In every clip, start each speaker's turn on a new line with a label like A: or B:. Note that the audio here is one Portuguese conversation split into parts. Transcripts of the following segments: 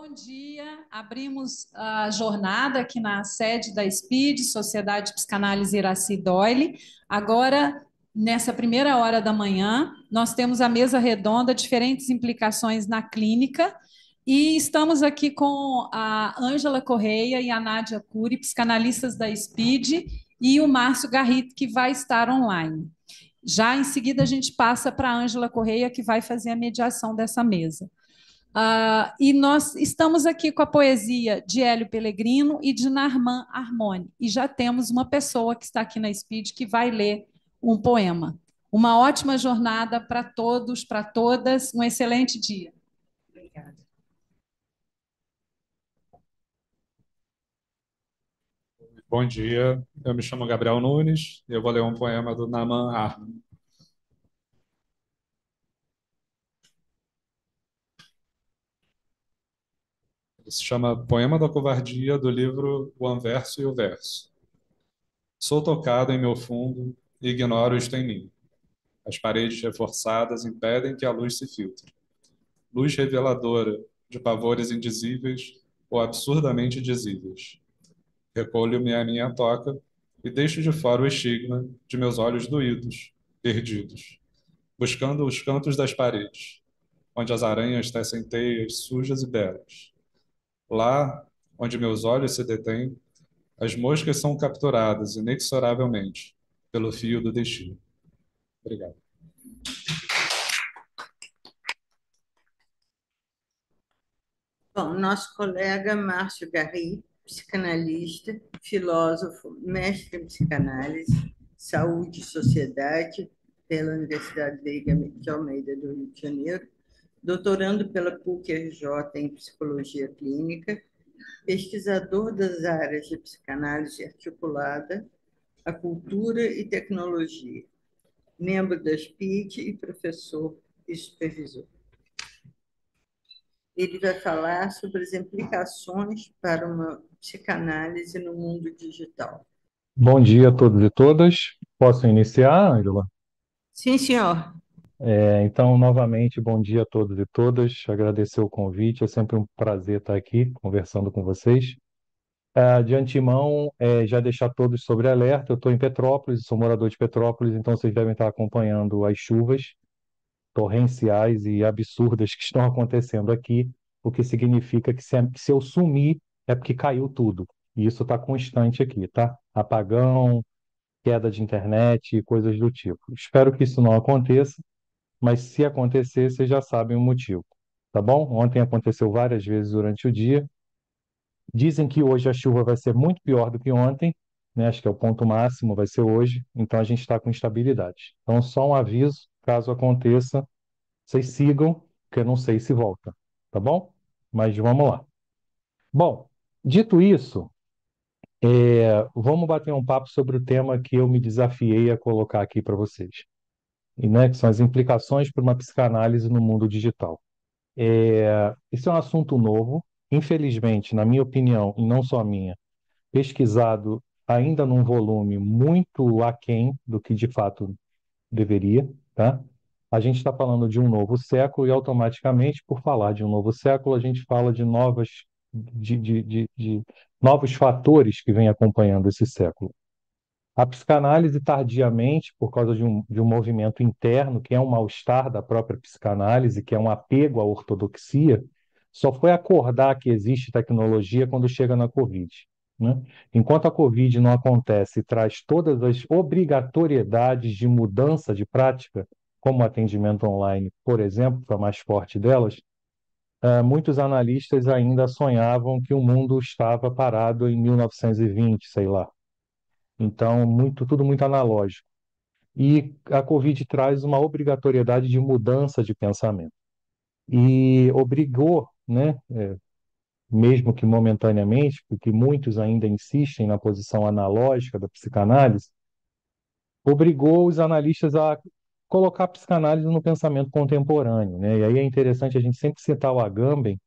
A: Bom dia, abrimos a jornada aqui na sede da SPID, Sociedade de Psicanálise Iracy Doyle. Agora, nessa primeira hora da manhã, nós temos a mesa redonda, diferentes implicações na clínica, e estamos aqui com a Ângela Correia e a Nádia Cury, psicanalistas da SPID, e o Márcio Garrit, que vai estar online. Já em seguida, a gente passa para a Ângela Correia, que vai fazer a mediação dessa mesa. E nós estamos aqui com a poesia de Hélio Pellegrino e de Narman Armoni. E já temos uma pessoa que está aqui na SPID que vai ler um poema. Uma ótima jornada para todos, para todas. Um excelente dia. Obrigada.
B: Bom dia, eu me chamo Gabriel Nunes e eu vou ler um poema do Naman Arman. Ele se chama Poema da Covardia, do livro O Anverso e o Verso. Sou tocado em meu fundo e ignoro isto em mim. As paredes reforçadas impedem que a luz se filtre. Luz reveladora de pavores indizíveis ou absurdamente dizíveis. Recolho-me à minha toca e deixo de fora o estigma de meus olhos doídos, perdidos, buscando os cantos das paredes, onde as aranhas tecem teias sujas e belas. Lá, onde meus olhos se detêm, as moscas são capturadas inexoravelmente pelo fio do destino. Obrigado.
C: Bom, nosso colega Márcio Garrit, psicanalista, filósofo, mestre em psicanálise, saúde e sociedade pela Universidade Veiga de Almeida do Rio de Janeiro, doutorando pela PUC-RJ em psicologia clínica, pesquisador das áreas de psicanálise articulada, a cultura e tecnologia, membro da SPID e professor e supervisor. Ele vai falar sobre as implicações para uma psicanálise no mundo digital.
D: Bom dia a todos e todas. Posso iniciar, Ângela?
C: Sim, senhor.
D: Então, novamente, bom dia a todos e todas. Agradecer o convite. É sempre um prazer estar aqui conversando com vocês. De antemão, já deixar todos sobre alerta. Eu estou em Petrópolis, sou morador de Petrópolis, então vocês devem estar acompanhando as chuvas torrenciais e absurdas que estão acontecendo aqui, o que significa que se eu sumir é porque caiu tudo. E isso está constante aqui, tá? Apagão, queda de internet e coisas do tipo. Espero que isso não aconteça, mas se acontecer, vocês já sabem o motivo, tá bom? Ontem aconteceu várias vezes durante o dia. Dizem que hoje a chuva vai ser muito pior do que ontem, né? Acho que é o ponto máximo, vai ser hoje, então a gente está com instabilidade. Então, só um aviso, caso aconteça, vocês sigam, porque eu não sei se volta, tá bom? Mas vamos lá. Bom, dito isso, vamos bater um papo sobre o tema que eu me desafiei a colocar aqui para vocês, e, né, que são as implicações para uma psicanálise no mundo digital. Esse é um assunto novo, infelizmente, na minha opinião, e não só minha, pesquisado ainda num volume muito aquém do que de fato deveria, tá? A gente está falando de um novo século e automaticamente, por falar de um novo século, a gente fala de novos fatores que vêm acompanhando esse século. A psicanálise, tardiamente, por causa de um movimento interno, que é um mal-estar da própria psicanálise, que é um apego à ortodoxia, só foi acordar que existe tecnologia quando chega na Covid, né? Enquanto a Covid não acontece e traz todas as obrigatoriedades de mudança de prática, como o atendimento online, por exemplo, que é a mais forte delas, muitos analistas ainda sonhavam que o mundo estava parado em 1920, sei lá. Então, tudo muito analógico. E a Covid traz uma obrigatoriedade de mudança de pensamento. E obrigou, né, mesmo que momentaneamente, porque muitos ainda insistem na posição analógica da psicanálise, obrigou os analistas a colocar a psicanálise no pensamento contemporâneo, né? E aí é interessante a gente sempre citar o Agamben,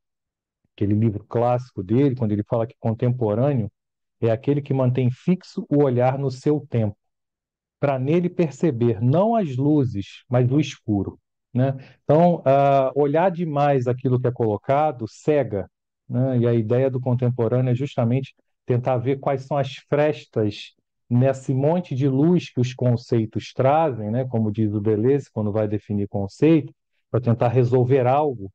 D: aquele livro clássico dele, quando ele fala que contemporâneo é aquele que mantém fixo o olhar no seu tempo, para nele perceber não as luzes, mas o escuro, né? Então, olhar demais aquilo que é colocado cega, né? E a ideia do contemporâneo é justamente tentar ver quais são as frestas nesse monte de luz que os conceitos trazem, né? Como diz o Deleuze, quando vai definir conceito, para tentar resolver algo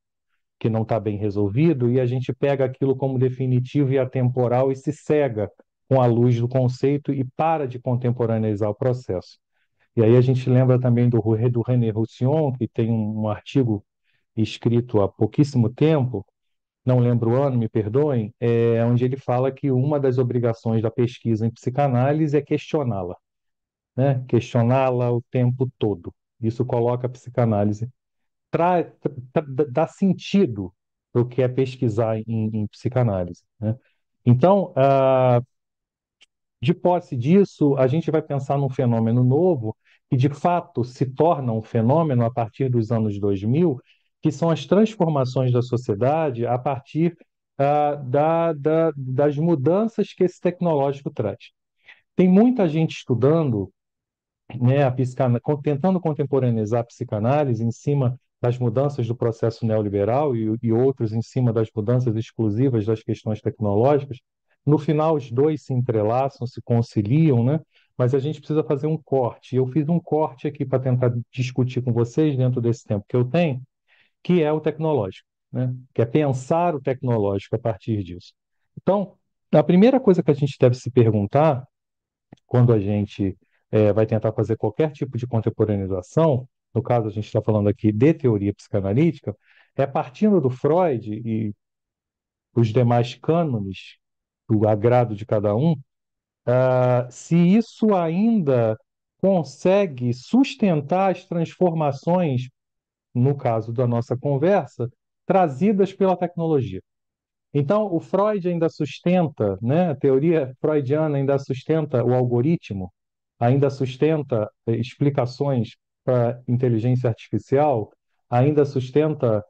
D: que não está bem resolvido, e a gente pega aquilo como definitivo e atemporal e se cega com a luz do conceito e para de contemporaneizar o processo. E aí a gente lembra também do René Roussillon, que tem um artigo escrito há pouquíssimo tempo, não lembro o ano, me perdoem, onde ele fala que uma das obrigações da pesquisa em psicanálise é questioná-la, né? Questioná-la o tempo todo. Isso coloca a psicanálise, dá sentido para o que é pesquisar em psicanálise, né? Então, de posse disso, a gente vai pensar num fenômeno novo, que de fato se torna um fenômeno a partir dos anos 2000, que são as transformações da sociedade a partir das mudanças que esse tecnológico traz. Tem muita gente estudando, né, tentando contemporaneizar a psicanálise em cima das mudanças do processo neoliberal e outros em cima das mudanças exclusivas das questões tecnológicas. No final, os dois se entrelaçam, se conciliam, né? Mas a gente precisa fazer um corte. Eu fiz um corte aqui para tentar discutir com vocês, dentro desse tempo que eu tenho, que é o tecnológico, né? Que é pensar o tecnológico a partir disso. Então, a primeira coisa que a gente deve se perguntar quando a gente vai tentar fazer qualquer tipo de contemporaneização, no caso a gente está falando aqui de teoria psicanalítica, é partindo do Freud e os demais cânones, do agrado de cada um, se isso ainda consegue sustentar as transformações, no caso da nossa conversa, trazidas pela tecnologia. Então, o Freud ainda sustenta, né, a teoria freudiana ainda sustenta o algoritmo, ainda sustenta explicações para inteligência artificial, ainda sustenta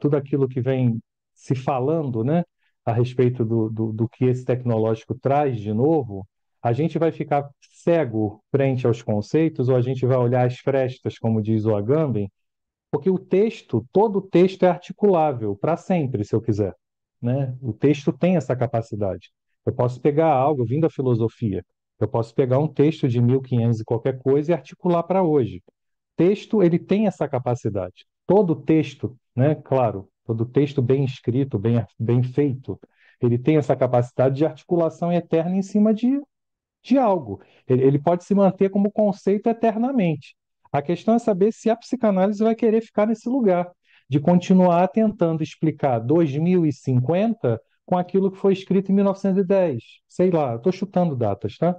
D: tudo aquilo que vem se falando, né, a respeito do que esse tecnológico traz de novo. A gente vai ficar cego frente aos conceitos ou a gente vai olhar as frestas, como diz o Agamben, porque o texto, todo o texto é articulável para sempre, se eu quiser, né? O texto tem essa capacidade. Eu posso pegar algo vindo da filosofia, eu posso pegar um texto de 1500 e qualquer coisa e articular para hoje. Texto, ele tem essa capacidade. Todo texto, né? Claro, todo texto bem escrito, bem feito, ele tem essa capacidade de articulação eterna em cima de algo. Ele pode se manter como conceito eternamente. A questão é saber se a psicanálise vai querer ficar nesse lugar, de continuar tentando explicar 2050 com aquilo que foi escrito em 1910. Sei lá, estou chutando datas, tá?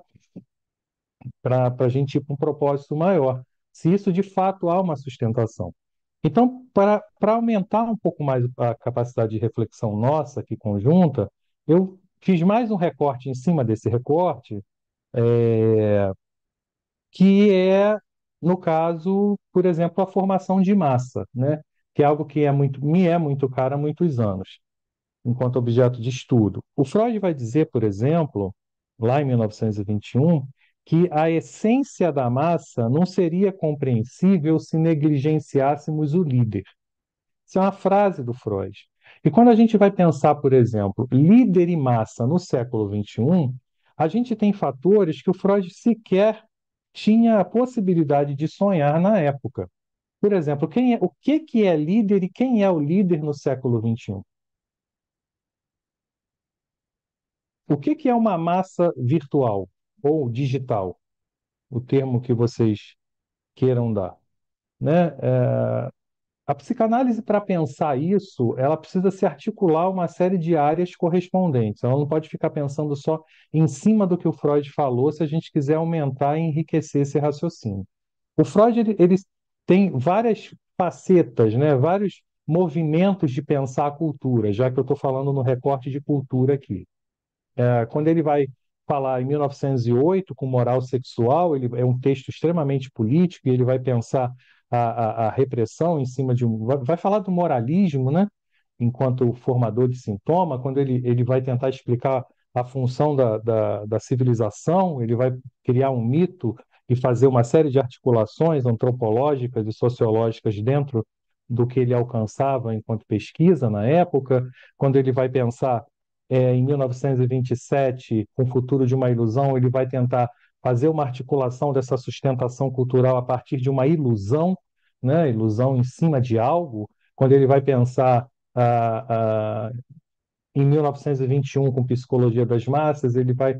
D: Para a gente ir para um propósito maior. Se isso de fato há uma sustentação. Então, para aumentar um pouco mais a capacidade de reflexão nossa aqui conjunta, eu fiz mais um recorte em cima desse recorte, que é, no caso, por exemplo, a formação de massa, né? Que é algo que me é muito caro há muitos anos, enquanto objeto de estudo. O Freud vai dizer, por exemplo, lá em 1921, que a essência da massa não seria compreensível se negligenciássemos o líder. Isso é uma frase do Freud. E quando a gente vai pensar, por exemplo, líder e massa no século XXI, a gente tem fatores que o Freud sequer tinha a possibilidade de sonhar na época. Por exemplo, o que é líder e quem é o líder no século XXI? O que é uma massa virtual ou digital? O termo que vocês queiram dar, né? A psicanálise, para pensar isso, ela precisa se articular uma série de áreas correspondentes. Ela não pode ficar pensando só em cima do que o Freud falou, se a gente quiser aumentar e enriquecer esse raciocínio. O Freud ele tem várias facetas, né? Vários movimentos de pensar a cultura, já que eu estou falando no recorte de cultura aqui. Quando ele vai falar em 1908 com moral sexual, ele é um texto extremamente político e ele vai pensar a repressão em cima de vai falar do moralismo, né? Enquanto formador de sintoma, quando ele vai tentar explicar a função da civilização, ele vai criar um mito e fazer uma série de articulações antropológicas e sociológicas dentro do que ele alcançava enquanto pesquisa na época, quando ele vai pensar em 1927, com o futuro de uma ilusão, ele vai tentar fazer uma articulação dessa sustentação cultural a partir de uma ilusão, né? Ilusão em cima de algo. Quando ele vai pensar em 1921, com Psicologia das Massas, ele vai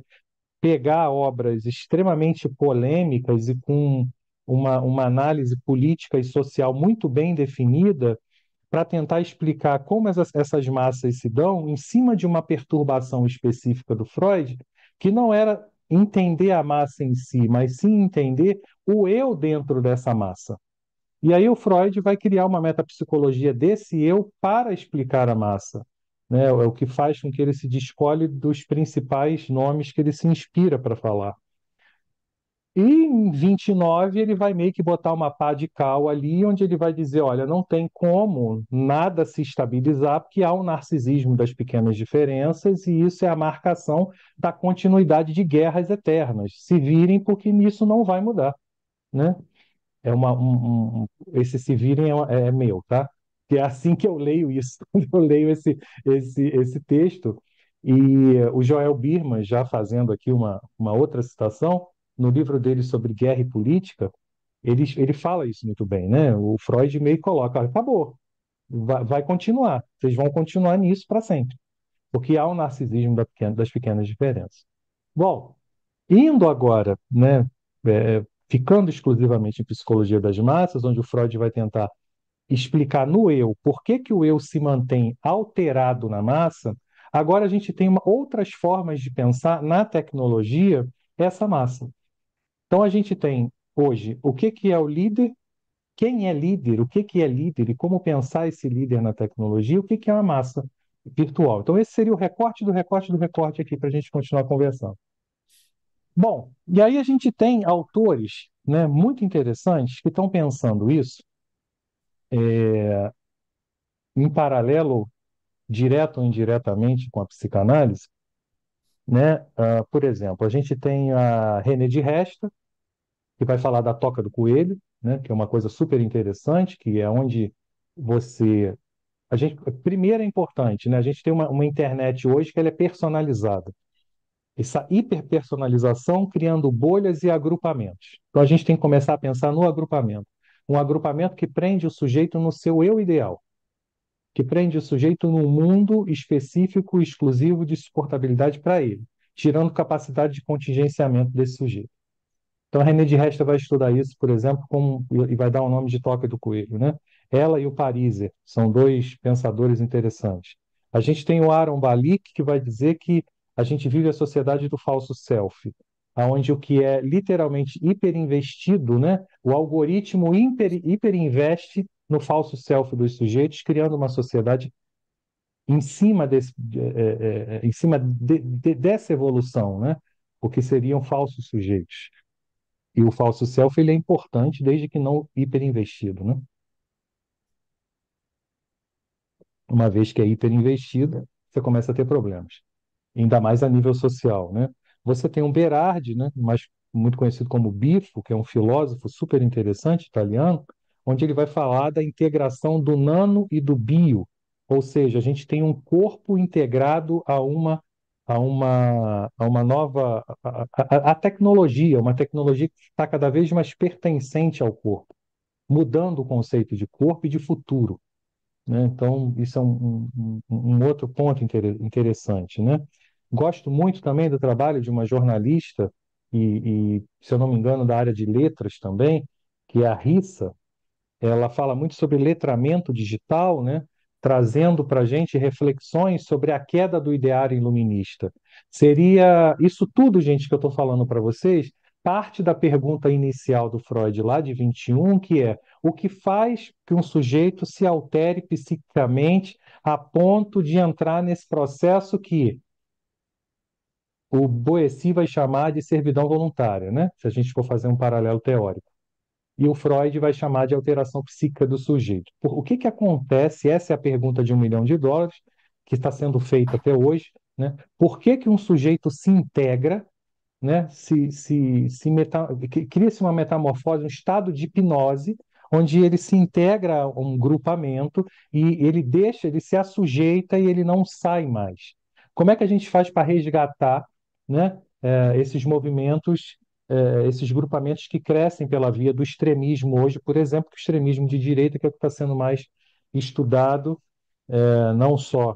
D: pegar obras extremamente polêmicas e com uma análise política e social muito bem definida para tentar explicar como essas massas se dão em cima de uma perturbação específica do Freud, que não era entender a massa em si, mas sim entender o eu dentro dessa massa. E aí o Freud vai criar uma metapsicologia desse eu para explicar a massa, né? É o que faz com que ele se descole dos principais nomes que ele se inspira para falar. E em 29 ele vai meio que botar uma pá de cal ali, onde ele vai dizer, olha, não tem como nada se estabilizar, porque há um narcisismo das pequenas diferenças, e isso é a marcação da continuidade de guerras eternas. Se virem, porque nisso não vai mudar, né? Esse se virem é meu, tá? Que é assim que eu leio isso, quando eu leio esse texto. E o Joel Birman, já fazendo aqui uma outra citação, no livro dele sobre guerra e política, ele fala isso muito bem, né? O Freud meio coloca, olha, acabou, vai continuar, vocês vão continuar nisso para sempre, porque há o narcisismo das pequenas diferenças. Bom, indo agora, né, ficando exclusivamente em psicologia das massas, onde o Freud vai tentar explicar no eu por que que o eu se mantém alterado na massa, agora a gente tem outras formas de pensar na tecnologia essa massa. Então a gente tem hoje o que que é o líder, quem é líder, o que que é líder e como pensar esse líder na tecnologia, o que que é uma massa virtual. Então esse seria o recorte do recorte do recorte aqui para a gente continuar conversando. Bom, e aí a gente tem autores, né, muito interessantes que estão pensando isso em paralelo, direto ou indiretamente, com a psicanálise, né? Por exemplo, a gente tem a René de Resta, que vai falar da toca do coelho, né, que é uma coisa super interessante, que é onde você... primeiro é importante, né? A gente tem uma internet hoje que ela é personalizada. Essa hiperpersonalização criando bolhas e agrupamentos. Então a gente tem que começar a pensar no agrupamento. Um agrupamento que prende o sujeito no seu eu ideal, que prende o sujeito num mundo específico e exclusivo de suportabilidade para ele, tirando capacidade de contingenciamento desse sujeito. Então, a René de Resta vai estudar isso, por exemplo, e vai dar o nome de Toca do Coelho, né? Ela e o Pariser são dois pensadores interessantes. A gente tem o Aaron Balick, que vai dizer que a gente vive a sociedade do falso self, onde o que é literalmente hiperinvestido, né? O algoritmo hiperinveste no falso self dos sujeitos, criando uma sociedade em cima dessa evolução, né? O que seriam falsos sujeitos. E o falso self ele é importante desde que não hiperinvestido, né? Uma vez que é hiperinvestido, você começa a ter problemas, ainda mais a nível social, né? Você tem um Berardi, né, mais muito conhecido como Bifo, que é um filósofo super interessante italiano, onde ele vai falar da integração do nano e do bio, ou seja, a gente tem um corpo integrado a uma nova a tecnologia, uma tecnologia que está cada vez mais pertencente ao corpo, mudando o conceito de corpo e de futuro, né? Então, isso é um outro ponto interessante, né? Gosto muito também do trabalho de uma jornalista, se eu não me engano, da área de letras também, que é a Rissa. Ela fala muito sobre letramento digital, né? Trazendo para a gente reflexões sobre a queda do ideário iluminista. Seria isso tudo, gente, que eu estou falando para vocês, parte da pergunta inicial do Freud, lá de 21, que é o que faz que um sujeito se altere psiquicamente a ponto de entrar nesse processo que o Boétie vai chamar de servidão voluntária, né? Se a gente for fazer um paralelo teórico. E o Freud vai chamar de alteração psíquica do sujeito. O que que acontece? Essa é a pergunta de US$ 1 milhão, que está sendo feita até hoje, né? Por que que um sujeito se integra, né? Cria-se uma metamorfose, um estado de hipnose, onde ele se integra a um grupamento e ele se assujeita e ele não sai mais. Como é que a gente faz para resgatar, né, esses movimentos, esses grupamentos que crescem pela via do extremismo hoje, por exemplo, que o extremismo de direita, que é o que está sendo mais estudado, não só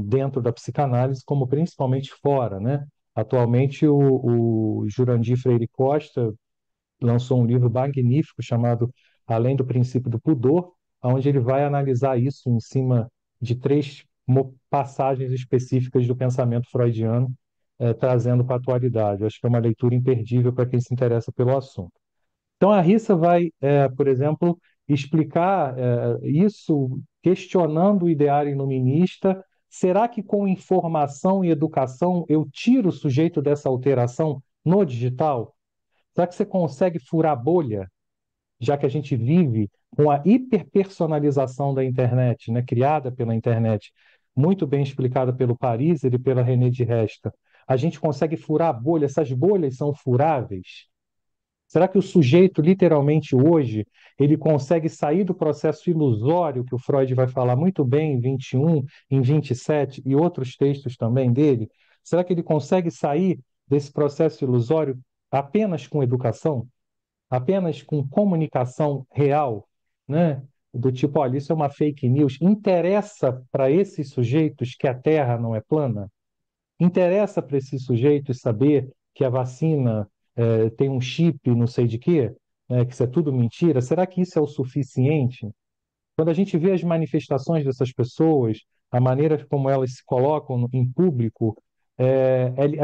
D: dentro da psicanálise, como principalmente fora, né? Atualmente, o Jurandir Freire Costa lançou um livro magnífico chamado Além do Princípio do Pudor, onde ele vai analisar isso em cima de três passagens específicas do pensamento freudiano, trazendo para a atualidade. Eu acho que é uma leitura imperdível para quem se interessa pelo assunto. Então, a Rissa vai, por exemplo, explicar isso questionando o ideário iluminista. Será que com informação e educação eu tiro o sujeito dessa alteração no digital? Será que você consegue furar a bolha, já que a gente vive com a hiperpersonalização da internet, né, criada pela internet, muito bem explicada pelo Pariser e pela René de Resta? A gente consegue furar a bolha? Essas bolhas são furáveis? Será que o sujeito, literalmente hoje, ele consegue sair do processo ilusório, que o Freud vai falar muito bem em 21, em 27 e outros textos também dele? Será que ele consegue sair desse processo ilusório apenas com educação? Apenas com comunicação real, né? Do tipo, olha, isso é uma fake news. Interessa para esses sujeitos que a Terra não é plana? Interessa para esses sujeitos saber que a vacina tem um chip, não sei de quê, né, que isso é tudo mentira? Será que isso é o suficiente? Quando a gente vê as manifestações dessas pessoas, a maneira como elas se colocam em público,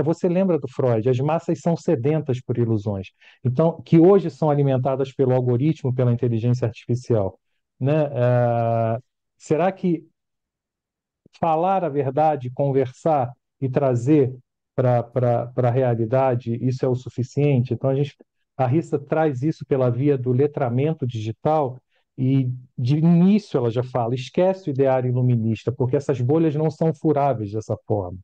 D: você lembra do Freud, as massas são sedentas por ilusões. Então, que hoje são alimentadas pelo algoritmo, pela inteligência artificial, né? Será que falar a verdade, conversar e trazer para a realidade, isso é o suficiente? Então, a Rissa traz isso pela via do letramento digital e, de início, ela já fala, esquece o ideário iluminista, porque essas bolhas não são furáveis dessa forma,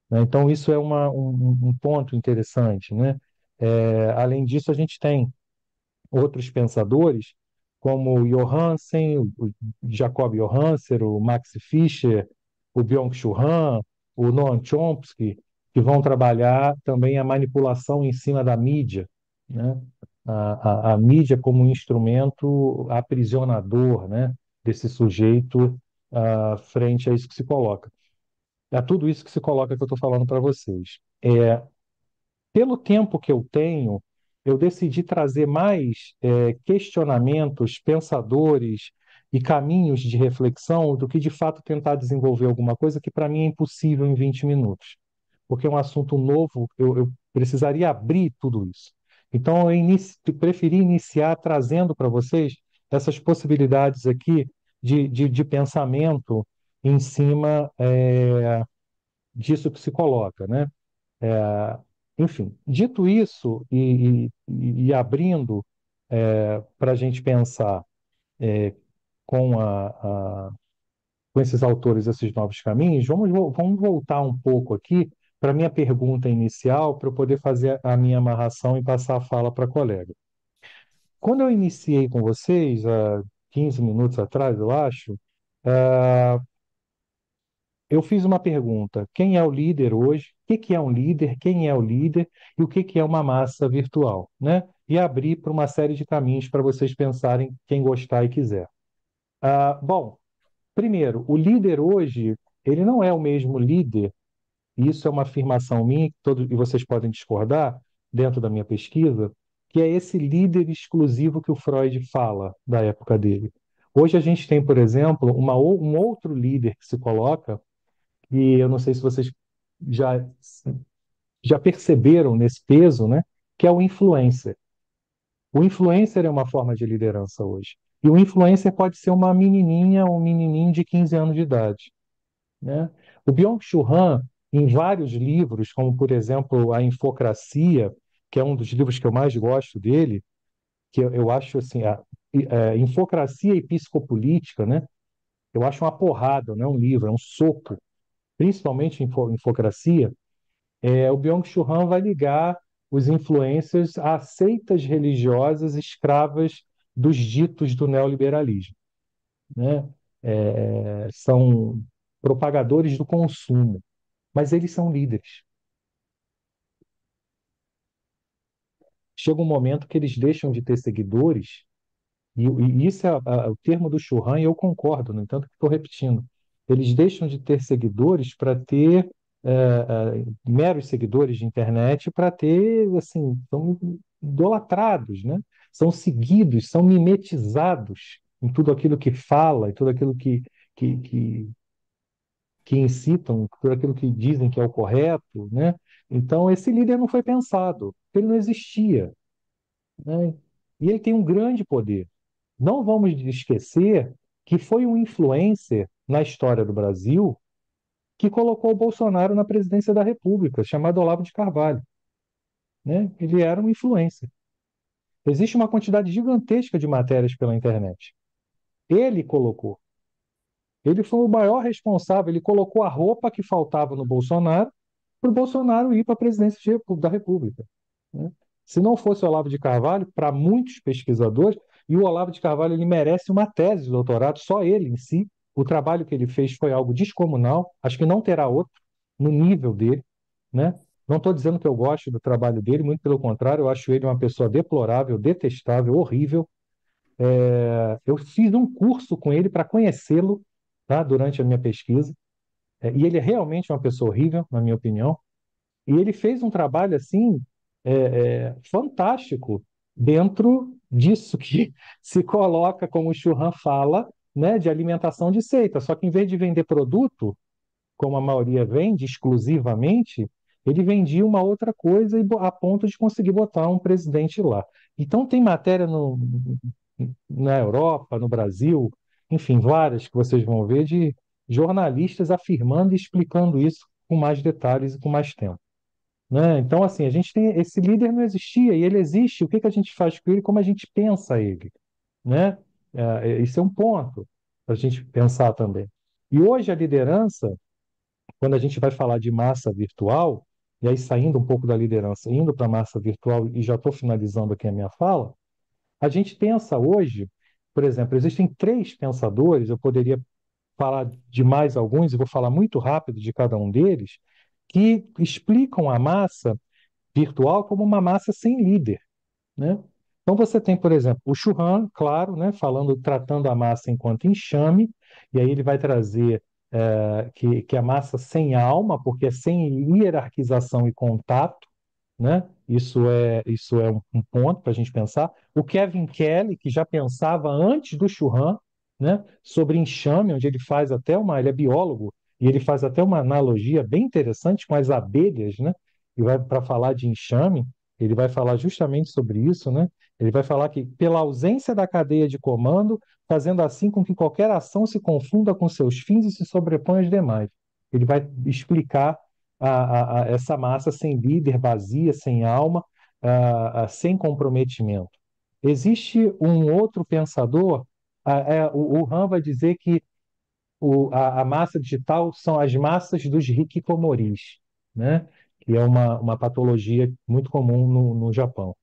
D: né? Então, isso é um ponto interessante, né? Além disso, a gente tem outros pensadores, como o Johansen, o Jacob Johansen, o Max Fischer, o Byung-Chul Han, o Noam Chomsky, que vão trabalhar também a manipulação em cima da mídia, né? A mídia como um instrumento aprisionador, né, desse sujeito frente a isso que se coloca. É tudo isso que se coloca que eu estou falando para vocês. Pelo tempo que eu tenho, eu decidi trazer mais questionamentos, pensadores e caminhos de reflexão do que de fato tentar desenvolver alguma coisa que para mim é impossível em 20 minutos. Porque é um assunto novo, eu precisaria abrir tudo isso. Então, preferi iniciar trazendo para vocês essas possibilidades aqui de pensamento em cima disso que se coloca, né? Enfim, dito isso e abrindo para a gente pensar com, com esses autores, esses novos caminhos, vamos voltar um pouco aqui para a minha pergunta inicial, para eu poder fazer a minha amarração e passar a fala para a colega. Quando eu iniciei com vocês, há 15 minutos atrás, eu acho, eu fiz uma pergunta: quem é o líder hoje? O que que é um líder? Quem é o líder? E o que que é uma massa virtual, né? E abri para uma série de caminhos para vocês pensarem, quem gostar e quiser. Bom, primeiro, o líder hoje, ele não é o mesmo líder, e isso é uma afirmação minha, e vocês podem discordar dentro da minha pesquisa, que é esse líder exclusivo que o Freud fala da época dele. Hoje a gente tem, por exemplo, um outro líder que se coloca, e eu não sei se vocês já, já perceberam nesse peso, né? Que é o influencer. O influencer é uma forma de liderança hoje. E o influencer pode ser uma menininha ou um menininho de 15 anos de idade, né? O Byung-Chul Han, em vários livros, como, por exemplo, A Infocracia, que é um dos livros que eu mais gosto dele, que eu acho assim, Infocracia e Psicopolítica, né? Eu acho uma porrada, não é um livro, é um soco, principalmente em Infocracia. O Byung-Chul Han vai ligar os influencers a seitas religiosas escravas dos ditos do neoliberalismo, né? São propagadores do consumo, mas eles são líderes. Chega um momento que eles deixam de ter seguidores, e isso é o termo do Churran, e eu concordo, no entanto que estou repetindo. Eles deixam de ter seguidores para ter meros seguidores de internet, para ter, assim, são idolatrados, né? São seguidos, são mimetizados em tudo aquilo que fala, em tudo aquilo que, que, que incitam, tudo aquilo que dizem que é o correto, né? Então, esse líder não foi pensado, ele não existia, né? E ele tem um grande poder. Não vamos esquecer que foi um influencer na história do Brasil que colocou o Bolsonaro na presidência da República, chamado Olavo de Carvalho, né? Ele era um influencer. Existe uma quantidade gigantesca de matérias pela internet. Ele colocou. Ele foi o maior responsável, ele colocou a roupa que faltava no Bolsonaro para o Bolsonaro ir para a presidência da República, né? Se não fosse o Olavo de Carvalho, para muitos pesquisadores, e o Olavo de Carvalho ele merece uma tese de doutorado, só ele em si, o trabalho que ele fez foi algo descomunal, acho que não terá outro no nível dele, né? Não estou dizendo que eu gosto do trabalho dele, muito pelo contrário, eu acho ele uma pessoa deplorável, detestável, horrível. Eu fiz um curso com ele para conhecê-lo, tá, durante a minha pesquisa, e ele é realmente uma pessoa horrível, na minha opinião. E ele fez um trabalho assim fantástico dentro disso que se coloca, como o Churran fala, né, de alimentação de seita. Só que em vez de vender produto, como a maioria vende exclusivamente, ele vendia uma outra coisa a ponto de conseguir botar um presidente lá. Então tem matéria na Europa, no Brasil, enfim, várias que vocês vão ver de jornalistas afirmando e explicando isso com mais detalhes e com mais tempo, né? Então, assim, a gente tem esse líder não existia e ele existe. O que que a gente faz com ele? Como a gente pensa ele, né? Isso é um ponto para a gente pensar também. E hoje a liderança, quando a gente vai falar de massa virtual, e aí saindo um pouco da liderança, indo para a massa virtual, e já estou finalizando aqui a minha fala, a gente pensa hoje, por exemplo, existem três pensadores, eu poderia falar de mais alguns, e vou falar muito rápido de cada um deles, que explicam a massa virtual como uma massa sem líder, né? Então você tem, por exemplo, o Churran, claro, né, falando, tratando a massa enquanto enxame, e aí ele vai trazer que a massa sem alma, porque é sem hierarquização e contato, né? Isso é um ponto para a gente pensar. O Kevin Kelly, que já pensava antes do Churran, né, sobre enxame, onde ele faz até ele é biólogo, e ele faz até uma analogia bem interessante com as abelhas, né? E vai para falar de enxame, ele vai falar justamente sobre isso, né? Ele vai falar que pela ausência da cadeia de comando, fazendo assim com que qualquer ação se confunda com seus fins e se sobreponha às demais. Ele vai explicar essa massa sem líder, vazia, sem alma, sem comprometimento. Existe um outro pensador, o Han vai dizer que a massa digital são as massas dos hikikomoris, né? Que é uma patologia muito comum no Japão.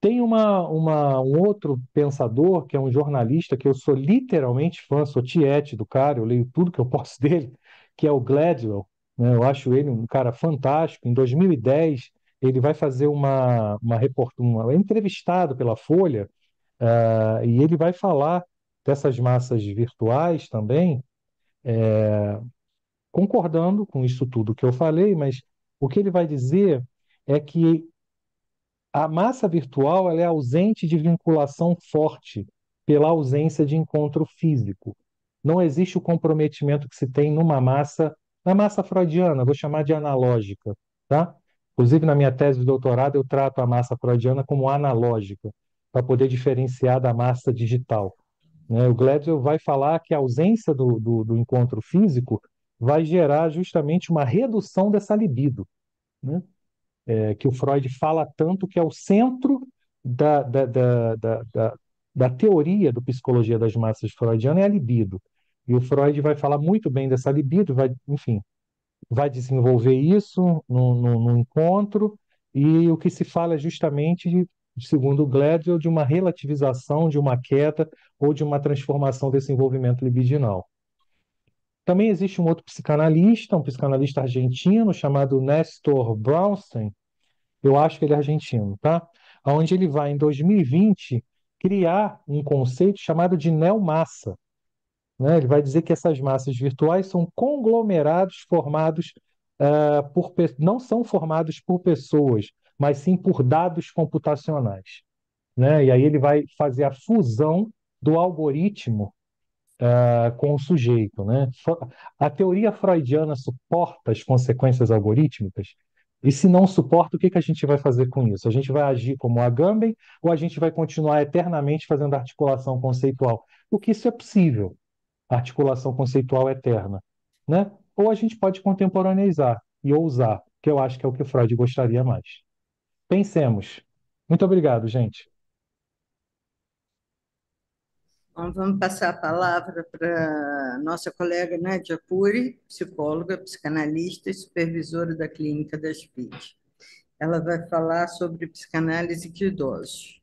D: Tem um outro pensador, que é um jornalista, que eu sou literalmente fã, sou tiete do cara, eu leio tudo que eu posso dele, que é o Gladwell, né? Eu acho ele um cara fantástico. Em 2010, ele vai fazer é entrevistado pela Folha, e ele vai falar dessas massas virtuais também, concordando com isso tudo que eu falei, mas o que ele vai dizer é que a massa virtual ela é ausente de vinculação forte pela ausência de encontro físico. Não existe o comprometimento que se tem na massa freudiana, vou chamar de analógica, tá? Inclusive, na minha tese de doutorado, eu trato a massa freudiana como analógica, para poder diferenciar da massa digital, né? O Gladwell vai falar que a ausência do encontro físico vai gerar justamente uma redução dessa libido, né? Que o Freud fala tanto que é o centro da, da, da, da, da, da teoria do psicologia das massas freudiana é a libido. E o Freud vai falar muito bem dessa libido, enfim, vai desenvolver isso no encontro, e o que se fala é justamente segundo Gladwell, de uma relativização, de uma queda ou de uma transformação desse envolvimento libidinal. Também existe um psicanalista argentino chamado Nestor Brownstein, eu acho que ele é argentino, tá? Onde ele vai, em 2020, criar um conceito chamado de neomassa, né? Ele vai dizer que essas massas virtuais são conglomerados formados não são formados por pessoas, mas sim por dados computacionais, né? E aí ele vai fazer a fusão do algoritmo com o sujeito, né? A teoria freudiana suporta as consequências algorítmicas? E se não suporta, o que que a gente vai fazer com isso? A gente vai agir como Agamben ou a gente vai continuar eternamente fazendo articulação conceitual? Porque isso é possível, articulação conceitual eterna, né? Ou a gente pode contemporaneizar e ousar, que eu acho que é o que Freud gostaria mais. Pensemos. Muito obrigado, gente.
C: Então, vamos passar a palavra para a nossa colega Nádia Puri, psicóloga, psicanalista e supervisora da Clínica das PIDs. Ela vai falar sobre psicanálise de idosos.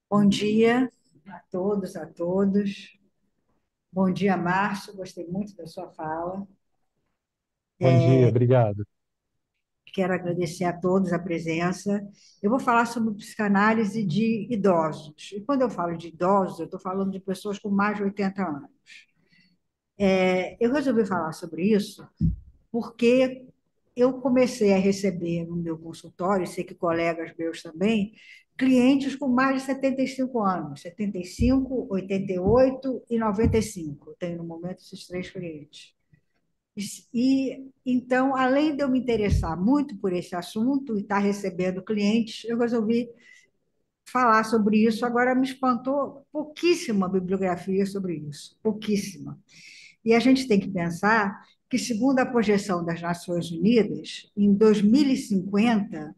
E: Bom dia a todos, a todos. Bom dia, Márcio. Gostei muito da sua fala.
D: Bom dia, obrigado.
E: Quero agradecer a todos a presença. Eu vou falar sobre psicanálise de idosos. E quando eu falo de idosos, eu estou falando de pessoas com mais de 80 anos. Eu resolvi falar sobre isso porque eu comecei a receber no meu consultório, sei que colegas meus também, clientes com mais de 75 anos, 75, 88 e 95. Eu tenho no momento esses três clientes. E então, além de eu me interessar muito por esse assunto e estar recebendo clientes, eu resolvi falar sobre isso. Agora me espantou pouquíssima bibliografia sobre isso, pouquíssima. E a gente tem que pensar que, segundo a projeção das Nações Unidas, em 2050,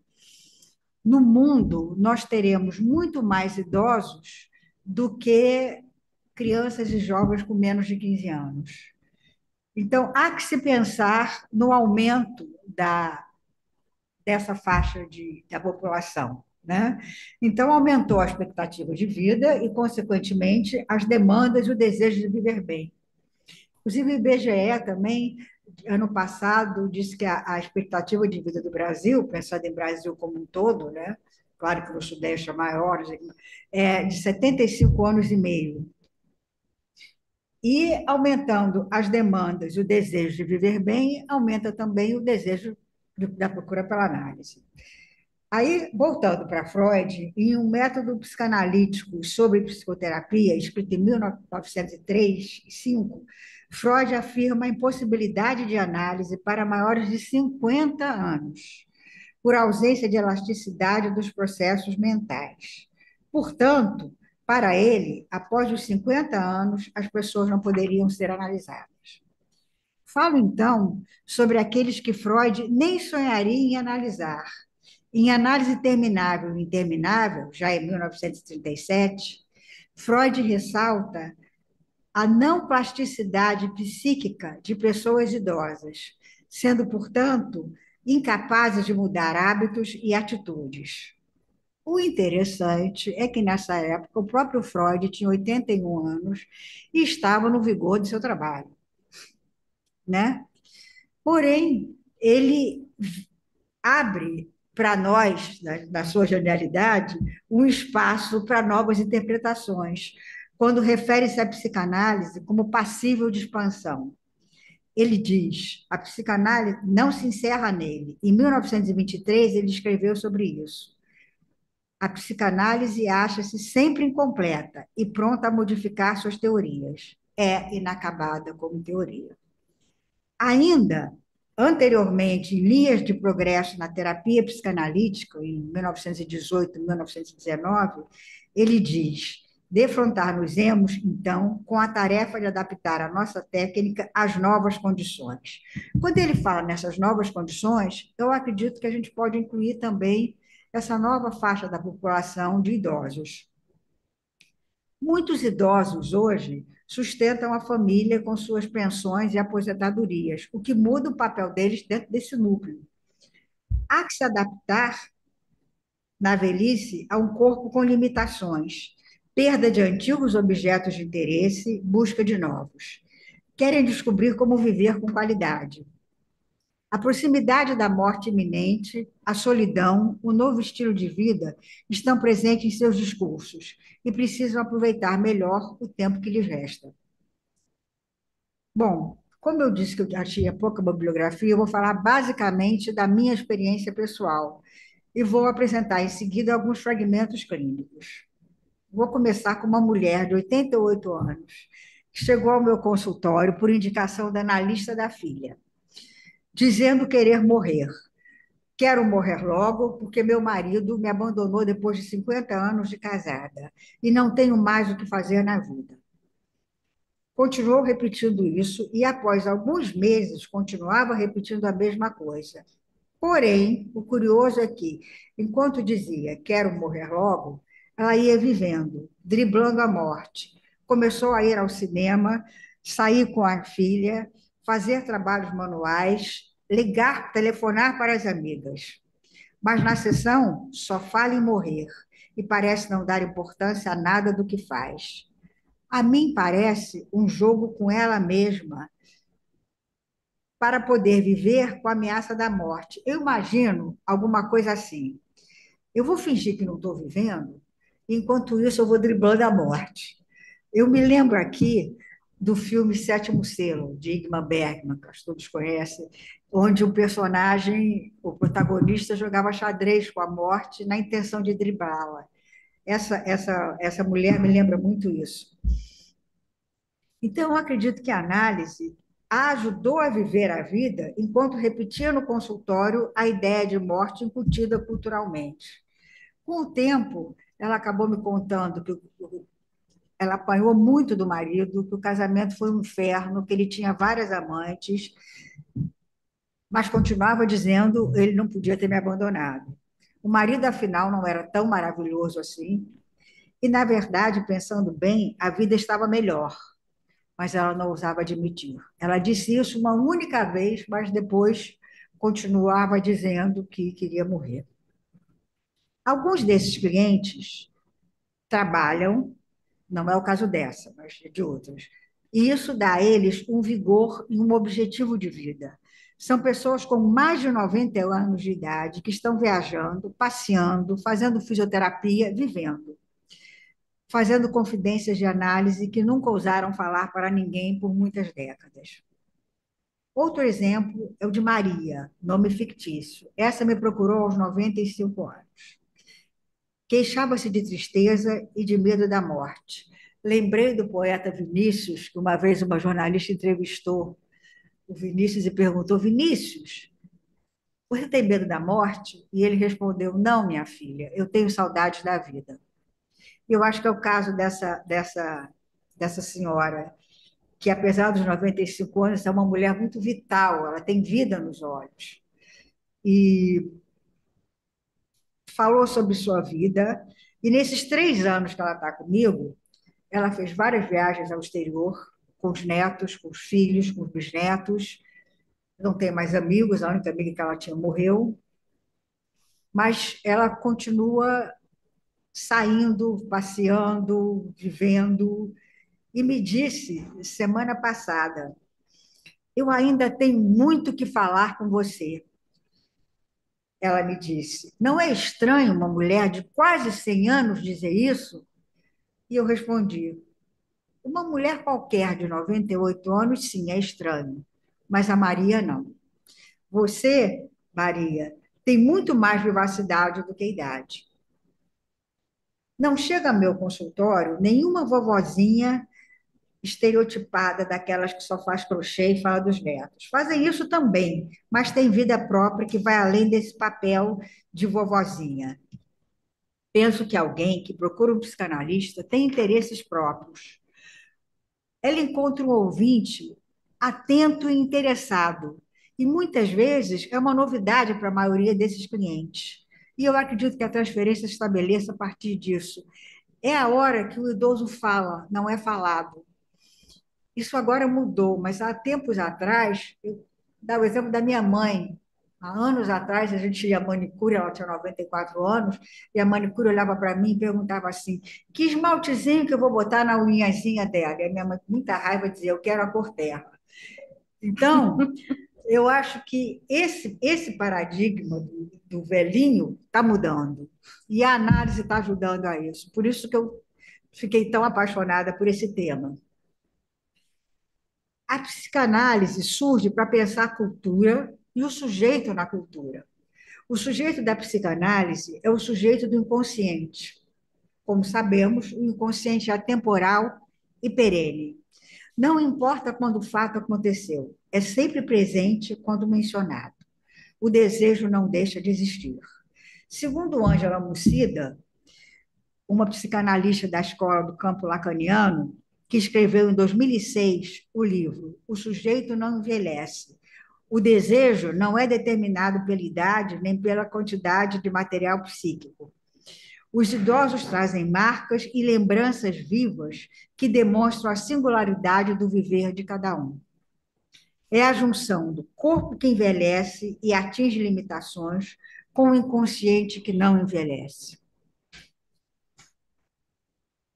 E: no mundo, nós teremos muito mais idosos do que crianças e jovens com menos de 15 anos. Então, há que se pensar no aumento dessa faixa da população, né? Então, aumentou a expectativa de vida e, consequentemente, as demandas e o desejo de viver bem. Inclusive, o IBGE também, ano passado, disse que a expectativa de vida do Brasil, pensando em Brasil como um todo, né? Claro que no Sudeste é maior, é de 75 anos e meio. E aumentando as demandas e o desejo de viver bem, aumenta também o desejo da procura pela análise. Aí, voltando para Freud, em um método psicanalítico sobre psicoterapia, escrito em 1903 e 5, Freud afirma a impossibilidade de análise para maiores de 50 anos, por ausência de elasticidade dos processos mentais. Portanto, para ele, após os 50 anos, as pessoas não poderiam ser analisadas. Falo, então, sobre aqueles que Freud nem sonharia em analisar. Em Análise Terminável e Interminável, já em 1937, Freud ressalta a não plasticidade psíquica de pessoas idosas, sendo, portanto, incapazes de mudar hábitos e atitudes. O interessante é que, nessa época, o próprio Freud tinha 81 anos e estava no vigor de seu trabalho, né? Porém, ele abre para nós, na sua genialidade, um espaço para novas interpretações, quando refere-se à psicanálise como passível de expansão. Ele diz, a psicanálise não se encerra nele. Em 1923, ele escreveu sobre isso. A psicanálise acha-se sempre incompleta e pronta a modificar suas teorias. É inacabada como teoria. Ainda anteriormente, em Linhas de Progresso na Terapia Psicanalítica, em 1918 e 1919, ele diz: defrontar-nos-emos, então, com a tarefa de adaptar a nossa técnica às novas condições. Quando ele fala nessas novas condições, eu acredito que a gente pode incluir também essa nova faixa da população de idosos. Muitos idosos hoje sustentam a família com suas pensões e aposentadorias, o que muda o papel deles dentro desse núcleo. Há que se adaptar na velhice a um corpo com limitações, perda de antigos objetos de interesse, busca de novos. Querem descobrir como viver com qualidade. A proximidade da morte iminente, a solidão, o novo estilo de vida estão presentes em seus discursos e precisam aproveitar melhor o tempo que lhes resta. Bom, como eu disse que eu já tinha pouca bibliografia, eu vou falar basicamente da minha experiência pessoal e vou apresentar em seguida alguns fragmentos clínicos. Vou começar com uma mulher de 88 anos, que chegou ao meu consultório por indicação da analista da filha, dizendo querer morrer. Quero morrer logo porque meu marido me abandonou depois de 50 anos de casada e não tenho mais o que fazer na vida. Continuou repetindo isso e, após alguns meses, continuava repetindo a mesma coisa. Porém, o curioso é que, enquanto dizia quero morrer logo, ela ia vivendo, driblando a morte. Começou a ir ao cinema, sair com a filha, fazer trabalhos manuais, ligar, telefonar para as amigas. Mas na sessão só fala em morrer e parece não dar importância a nada do que faz. A mim parece um jogo com ela mesma para poder viver com a ameaça da morte. Eu imagino alguma coisa assim. Eu vou fingir que não estou vivendo, enquanto isso eu vou driblando a morte. Eu me lembro aqui do filme Sétimo Selo, de Ingmar Bergman, que acho que todos conhecem, onde o personagem, o protagonista, jogava xadrez com a morte na intenção de driblá-la. Essa mulher me lembra muito isso. Então, eu acredito que a análise a ajudou a viver a vida enquanto repetia no consultório a ideia de morte incutida culturalmente. Com o tempo, ela acabou me contando que ela apanhou muito do marido, que o casamento foi um inferno, que ele tinha várias amantes, mas continuava dizendo que ele não podia ter me abandonado. O marido, afinal, não era tão maravilhoso assim, e, na verdade, pensando bem, a vida estava melhor, mas ela não ousava admitir. Ela disse isso uma única vez, mas depois continuava dizendo que queria morrer. Alguns desses clientes trabalham, não é o caso dessa, mas de outros, e isso dá a eles um vigor e um objetivo de vida. São pessoas com mais de 90 anos de idade que estão viajando, passeando, fazendo fisioterapia, vivendo, fazendo confidências de análise que nunca ousaram falar para ninguém por muitas décadas. Outro exemplo é o de Maria, nome fictício. Essa me procurou aos 95 anos. Queixava-se de tristeza e de medo da morte. Lembrei do poeta Vinícius, que uma vez uma jornalista entrevistou o Vinícius e perguntou: Vinícius, você tem medo da morte? E ele respondeu: Não, minha filha, eu tenho saudades da vida. Eu acho que é o caso dessa senhora, que apesar dos 95 anos, é uma mulher muito vital, ela tem vida nos olhos. E falou sobre sua vida, e nesses 3 anos que ela está comigo, ela fez várias viagens ao exterior, com os netos, com os filhos, com os bisnetos, não tem mais amigos, a única amiga que ela tinha morreu, mas ela continua saindo, passeando, vivendo, e me disse semana passada: eu ainda tenho muito que falar com você. Ela me disse: não é estranho uma mulher de quase 100 anos dizer isso? E eu respondi: uma mulher qualquer de 98 anos, sim, é estranho, mas a Maria não. Você, Maria, tem muito mais vivacidade do que idade. Não chega ao meu consultório nenhuma vovozinha estereotipada daquelas que só faz crochê e fala dos netos. Fazem isso também, mas tem vida própria que vai além desse papel de vovozinha. Penso que alguém que procura um psicanalista tem interesses próprios. Ela encontra um ouvinte atento e interessado, e muitas vezes é uma novidade para a maioria desses clientes. E eu acredito que a transferência se estabeleça a partir disso. É a hora que o idoso fala, não é falado. Isso agora mudou, mas há tempos atrás, eu dou o exemplo da minha mãe. Há anos atrás, a gente ia à manicure, ela tinha 94 anos, e a manicure olhava para mim e perguntava assim: que esmaltezinho que eu vou botar na unhazinha dela? E a minha mãe, com muita raiva, dizia: eu quero a cor terra. Então, eu acho que esse paradigma do velhinho está mudando, e a análise está ajudando a isso. Por isso que eu fiquei tão apaixonada por esse tema. A psicanálise surge para pensar a cultura e o sujeito na cultura. O sujeito da psicanálise é o sujeito do inconsciente. Como sabemos, o inconsciente é atemporal e perene. Não importa quando o fato aconteceu, é sempre presente quando mencionado. O desejo não deixa de existir. Segundo Ângela Mucida, uma psicanalista da escola do campo lacaniano, que escreveu em 2006 o livro O Sujeito Não Envelhece. O desejo não é determinado pela idade nem pela quantidade de material psíquico. Os idosos trazem marcas e lembranças vivas que demonstram a singularidade do viver de cada um. É a junção do corpo que envelhece e atinge limitações com o inconsciente que não envelhece.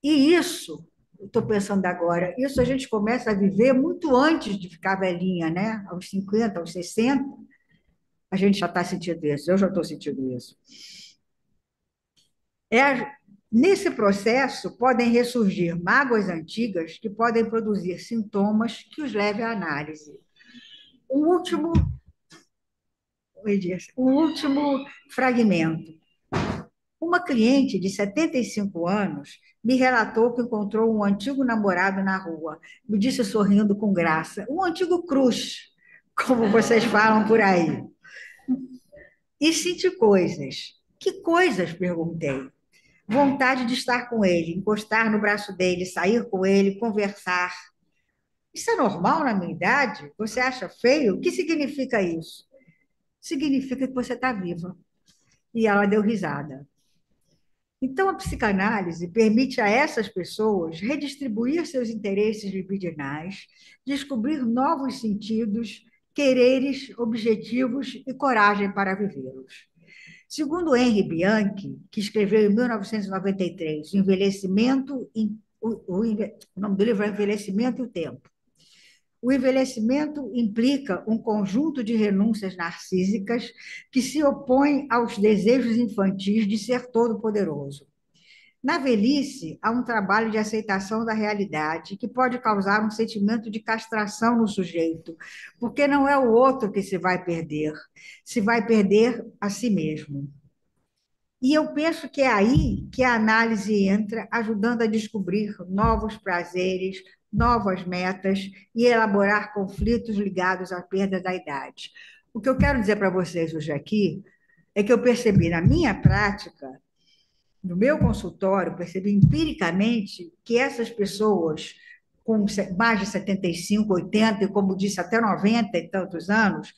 E: E isso, estou pensando agora, isso a gente começa a viver muito antes de ficar velhinha, né? Aos 50, aos 60, a gente já está sentindo isso, eu já estou sentindo isso. Nesse processo, podem ressurgir mágoas antigas que podem produzir sintomas que os levem à análise. O último, o último fragmento. Uma cliente de 75 anos me relatou que encontrou um antigo namorado na rua. Me disse sorrindo com graça. Um antigo crush, como vocês falam por aí. E senti coisas. Que coisas? Perguntei. Vontade de estar com ele, encostar no braço dele, sair com ele, conversar. Isso é normal na minha idade? Você acha feio? O que significa isso? Significa que você está viva. E ela deu risada. Então, a psicanálise permite a essas pessoas redistribuir seus interesses libidinais, descobrir novos sentidos, quereres, objetivos e coragem para vivê-los. Segundo Henri Bianchi, que escreveu em 1993, o nome do livro é Envelhecimento e o Tempo. O envelhecimento implica um conjunto de renúncias narcísicas que se opõem aos desejos infantis de ser todo-poderoso. Na velhice, há um trabalho de aceitação da realidade que pode causar um sentimento de castração no sujeito, porque não é o outro que se vai perder a si mesmo. E eu penso que é aí que a análise entra, ajudando a descobrir novos prazeres, novas metas e elaborar conflitos ligados à perda da idade. O que eu quero dizer para vocês hoje aqui é que eu percebi na minha prática, no meu consultório, percebi empiricamente que essas pessoas com mais de 75, 80 e, como disse, até 90 e tantos anos,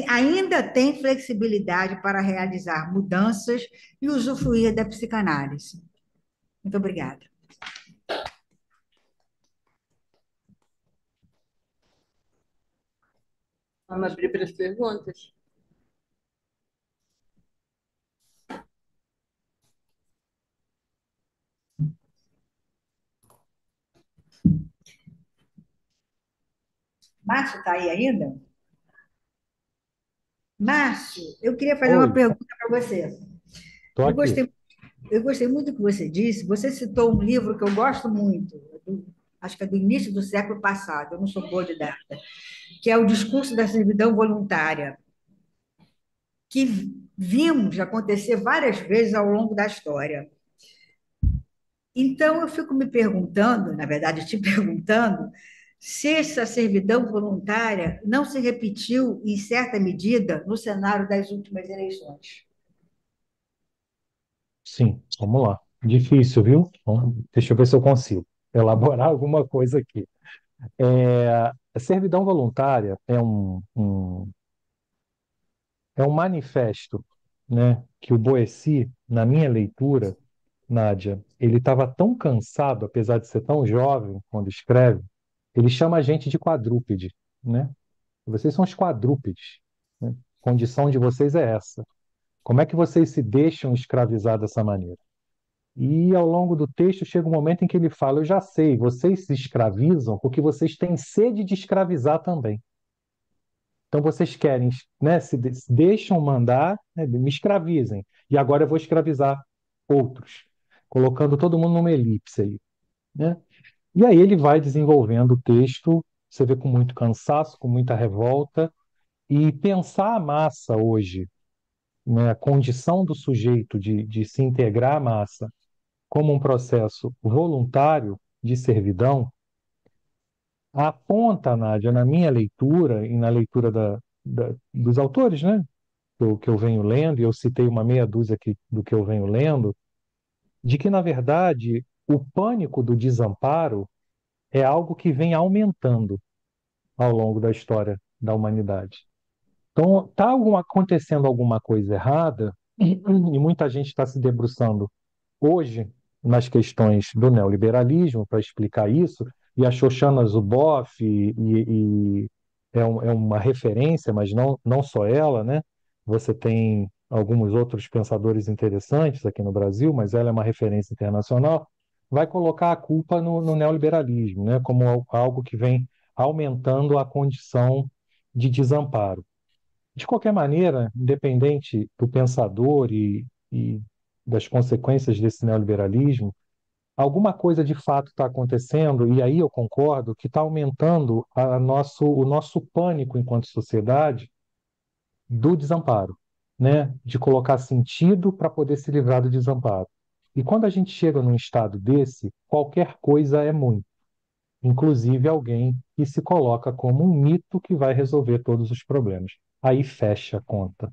E: ainda tem flexibilidade para realizar mudanças e usufruir da psicanálise. Muito obrigada.
C: Vamos abrir para as perguntas?
E: Márcio está aí ainda? Márcio, eu queria fazer uma
D: Oi,
E: pergunta para você.
D: estou
E: Eu
D: aqui.
E: gostei, eu gostei muito do que você disse. Você citou um livro que eu gosto muito, acho que é do início do século passado, eu não sou boa de data, que é o Discurso da Servidão Voluntária, que vimos acontecer várias vezes ao longo da história. Então, eu fico me perguntando, na verdade, te perguntando, se essa servidão voluntária não se repetiu, em certa medida, no cenário das últimas eleições.
D: Sim, vamos lá. Difícil, viu? Deixa eu ver se eu consigo elaborar alguma coisa aqui. A servidão voluntária é um manifesto, né, que o Boeci, na minha leitura, Nádia, ele estava tão cansado, apesar de ser tão jovem quando escreve, ele chama a gente de quadrúpede, né? Vocês são os quadrúpedes, né? condição de vocês é essa. Como é que vocês se deixam escravizar dessa maneira? E ao longo do texto chega um momento em que ele fala: eu já sei, vocês se escravizam porque vocês têm sede de escravizar também. Então vocês querem, né, se deixam mandar, né, me escravizem. E agora eu vou escravizar outros, colocando todo mundo numa elipse aí, né? E aí ele vai desenvolvendo o texto, você vê com muito cansaço, com muita revolta, e pensar a massa hoje, né, a condição do sujeito de se integrar à massa como um processo voluntário de servidão, aponta, Nádia, na minha leitura e na leitura dos autores, né, que eu venho lendo, e eu citei uma meia dúzia aqui do que eu venho lendo, de que, na verdade, o pânico do desamparo é algo que vem aumentando ao longo da história da humanidade. Então, está acontecendo alguma coisa errada, e muita gente está se debruçando hoje nas questões do neoliberalismo para explicar isso, e a Shoshana Zuboff é uma referência, mas não só ela, né? Você tem alguns outros pensadores interessantes aqui no Brasil, mas ela é uma referência internacional, vai colocar a culpa no neoliberalismo, né? Como algo que vem aumentando a condição de desamparo. De qualquer maneira, independente do pensador e das consequências desse neoliberalismo, alguma coisa de fato está acontecendo, e aí eu concordo que está aumentando o nosso pânico enquanto sociedade do desamparo, né? De colocar sentido para poder se livrar do desamparo. E quando a gente chega num estado desse, qualquer coisa é muito, inclusive alguém que se coloca como um mito que vai resolver todos os problemas. Aí fecha a conta.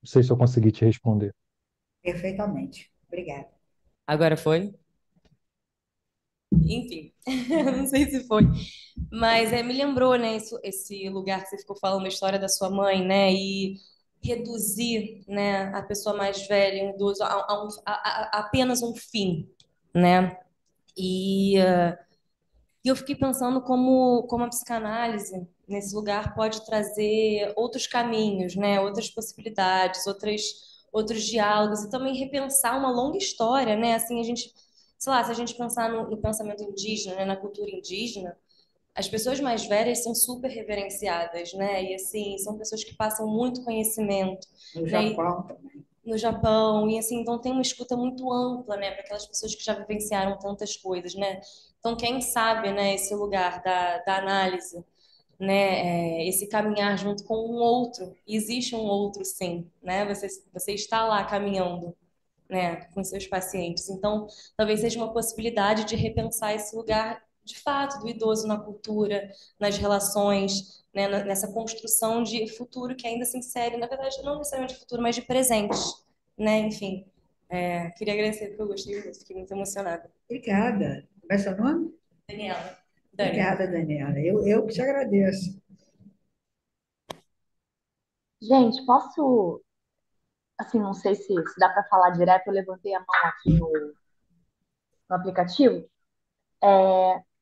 D: Não sei se eu consegui te responder.
E: Perfeitamente. Obrigada.
F: Agora foi? Enfim, não sei se foi. Mas me lembrou, né, esse lugar que você ficou falando, a história da sua mãe, né, e reduzir, né, a pessoa mais velha, um idoso, a apenas um fim, né? E e eu fiquei pensando como a psicanálise, nesse lugar, pode trazer outros caminhos, né? Outras possibilidades, outros diálogos, e também repensar uma longa história, né? Assim, a gente, sei lá, se a gente pensar no pensamento indígena, né? Na cultura indígena, as pessoas mais velhas são super reverenciadas, né? E assim, são pessoas que passam muito conhecimento,
E: No
F: né? E
E: Japão também.
F: no Japão, e assim, então tem uma escuta muito ampla, né, para aquelas pessoas que já vivenciaram tantas coisas, né? Então, quem sabe, né, esse lugar da análise, né, esse caminhar junto com um outro, existe um outro sim, né? Você está lá caminhando, né, com seus pacientes. Então, talvez seja uma possibilidade de repensar esse lugar, de fato, do idoso na cultura, nas relações, né, nessa construção de futuro que ainda se insere, na verdade, não necessariamente de futuro, mas de presente, né? Enfim, queria agradecer porque eu gostei muito, fiquei muito emocionada.
E: Obrigada. Como é seu nome?
F: Daniela, Dani.
E: Obrigada, Daniela. Eu que te agradeço.
G: Gente, posso, assim, não sei se dá para falar direto, eu levantei a mão aqui no aplicativo.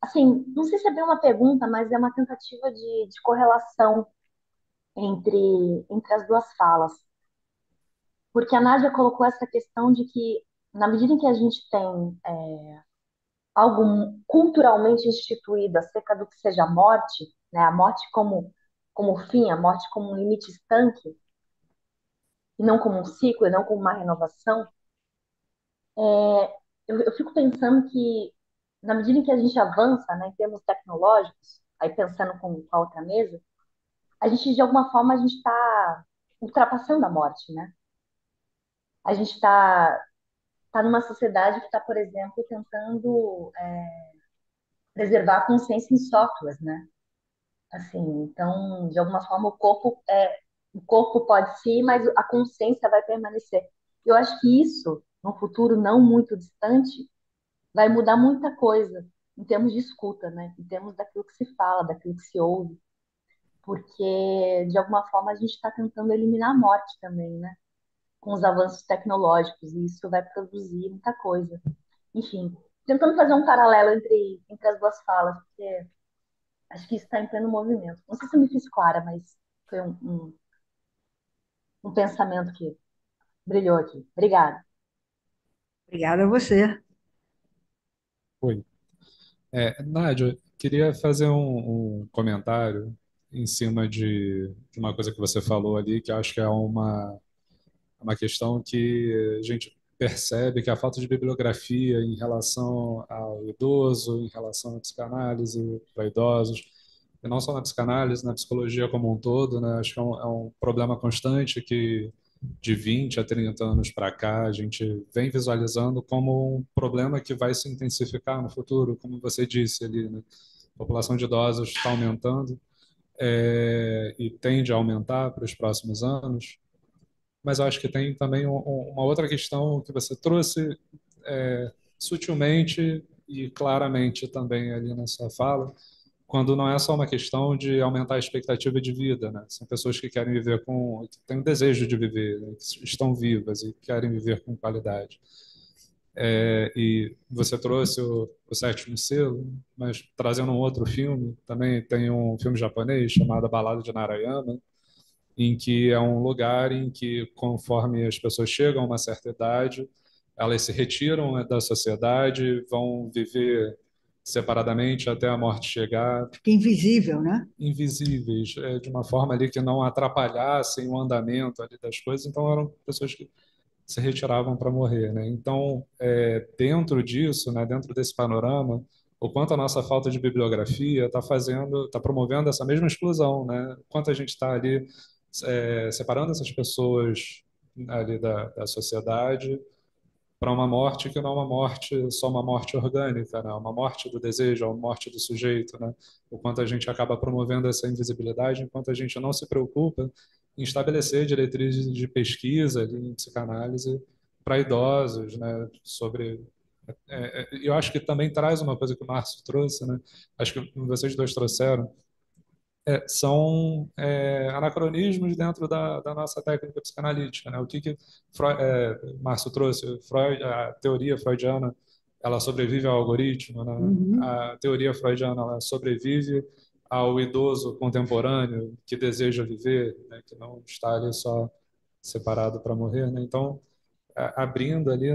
G: Assim, não sei se é bem uma pergunta, mas é uma tentativa de correlação entre as duas falas. Porque a Nádia colocou essa questão de que, na medida em que a gente tem algo culturalmente instituído acerca do que seja a morte, né, a morte como fim, a morte como um limite estanque, e não como um ciclo, e não como uma renovação, eu fico pensando que, na medida em que a gente avança, né, em termos tecnológicos, aí pensando com a outra mesa, a gente, de alguma forma, a gente está ultrapassando a morte, né? A gente tá numa sociedade que está, por exemplo, tentando preservar a consciência em softwares, né? Assim, então, de alguma forma, o corpo pode sim, mas a consciência vai permanecer. Eu acho que isso, no futuro não muito distante, vai mudar muita coisa em termos de escuta, né? Em termos daquilo que se fala, daquilo que se ouve, porque de alguma forma a gente está tentando eliminar a morte também, né? Com os avanços tecnológicos, e isso vai produzir muita coisa. Enfim, tentando fazer um paralelo entre as duas falas, porque acho que isso está em pleno movimento. Não sei se eu me fiz clara, mas foi um um pensamento que brilhou aqui. Obrigada.
E: Obrigada a você.
B: Oi. Nádia, queria fazer um comentário em cima de uma coisa que você falou ali, que eu acho que é uma questão que a gente percebe que a falta de bibliografia em relação ao idoso, em relação à psicanálise para idosos, e não só na psicanálise, na psicologia como um todo, né? Acho que é um problema constante que de 20 a 30 anos para cá a gente vem visualizando como um problema que vai se intensificar no futuro, como você disse ali, né? A população de idosos está aumentando, e tende a aumentar para os próximos anos, mas eu acho que tem também uma outra questão que você trouxe sutilmente e claramente também ali na sua fala, quando não é só uma questão de aumentar a expectativa de vida, né? São pessoas que querem viver que têm o desejo de viver, né? Que estão vivas e querem viver com qualidade. E você trouxe o Sétimo Selo, mas trazendo um outro filme, também tem um filme japonês chamado A Balada de Narayama, em que é um lugar em que, conforme as pessoas chegam a uma certa idade, elas se retiram, né, da sociedade, vão viver separadamente até a morte chegar,
E: Fica invisível, né?
B: invisíveis, de uma forma ali que não atrapalhassem o andamento ali das coisas. Então eram pessoas que se retiravam para morrer, né? Então, dentro disso, né, dentro desse panorama, o quanto a nossa falta de bibliografia está promovendo essa mesma exclusão, né? O quanto a gente está ali separando essas pessoas ali da sociedade para uma morte que não é uma morte, só uma morte orgânica, né? Uma morte do desejo, uma morte do sujeito, né? O quanto a gente acaba promovendo essa invisibilidade, enquanto a gente não se preocupa em estabelecer diretrizes de pesquisa ali, em psicanálise para idosos, né? Eu acho que também traz uma coisa que o Márcio trouxe, né? Acho que vocês dois trouxeram, são anacronismos dentro da nossa técnica psicanalítica, né? O que Márcio trouxe? A teoria freudiana, ela sobrevive ao algoritmo, né?
E: Uhum.
B: A teoria freudiana, ela sobrevive ao idoso contemporâneo que deseja viver, né? Que não está ali só separado para morrer, né? Então, abrindo ali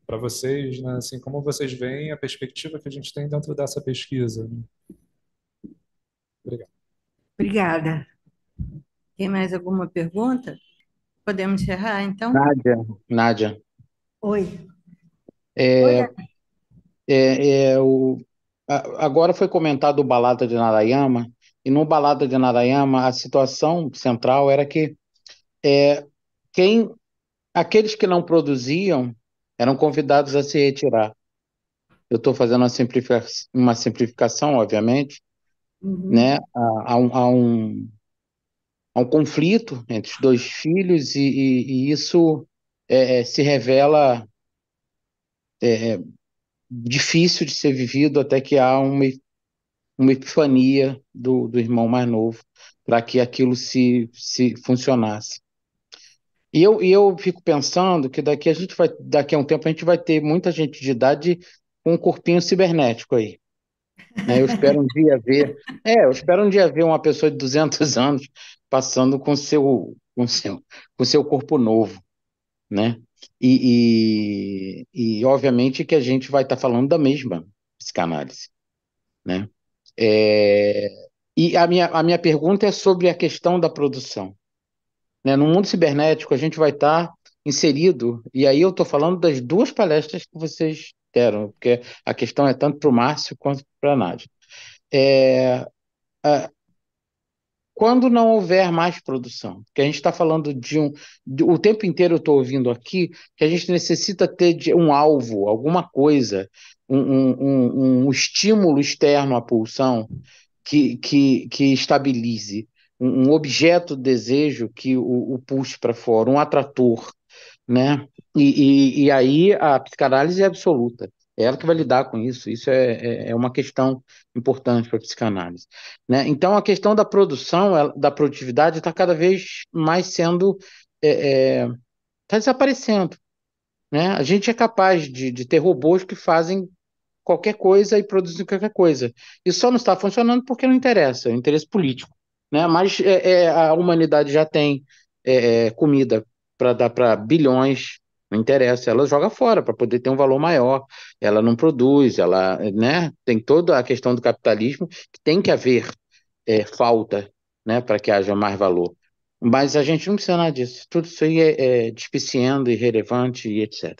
B: para vocês, né? Assim, como vocês veem a perspectiva que a gente tem dentro dessa pesquisa, né? Obrigado.
E: Obrigada.
C: Tem mais alguma pergunta? Podemos encerrar, então?
H: Nádia,
E: Oi. Oi,
H: é, é, é, o, agora foi comentado o Balada de Narayama, e no Balada de Narayama a situação central era que é, quem, aqueles que não produziam eram convidados a se retirar. Eu estou fazendo uma simplificação, obviamente,
E: uhum.
H: né? Há um conflito entre os dois filhos e isso se revela difícil de ser vivido até que há uma epifania do irmão mais novo para que aquilo se funcionasse. E eu fico pensando que daqui a um tempo a gente vai ter muita gente de idade com um corpinho cibernético aí, né? Eu espero um dia ver uma pessoa de 200 anos passando com seu corpo novo, né? Obviamente que a gente vai estar falando da mesma psicanálise, né? É, e a minha pergunta é sobre a questão da produção, né? No mundo cibernético, a gente vai estar inserido, e aí eu estou falando das duas palestras que vocês deram, porque a questão é tanto para o Márcio quanto para a Nádia. É, quando não houver mais produção, porque a gente está falando o tempo inteiro eu estou ouvindo aqui que a gente necessita ter um alvo, alguma coisa, um estímulo externo à pulsão que estabilize um objeto de desejo que o puxe para fora, um atrator, né? E aí a psicanálise é absoluta. É ela que vai lidar com isso. Isso é uma questão importante para a psicanálise, né? Então, a questão da produção, da produtividade, está cada vez mais está desaparecendo, né? A gente é capaz de ter robôs que fazem qualquer coisa e produzem qualquer coisa. Isso só não está funcionando porque não interessa, é um interesse político, né? Mas a humanidade já tem comida para dar para bilhões, não interessa, ela joga fora para poder ter um valor maior. Ela não produz, ela, né? Tem toda a questão do capitalismo que tem que haver falta, né, para que haja mais valor. Mas a gente não precisa nada disso. Tudo isso aí é despiciando, irrelevante e etc.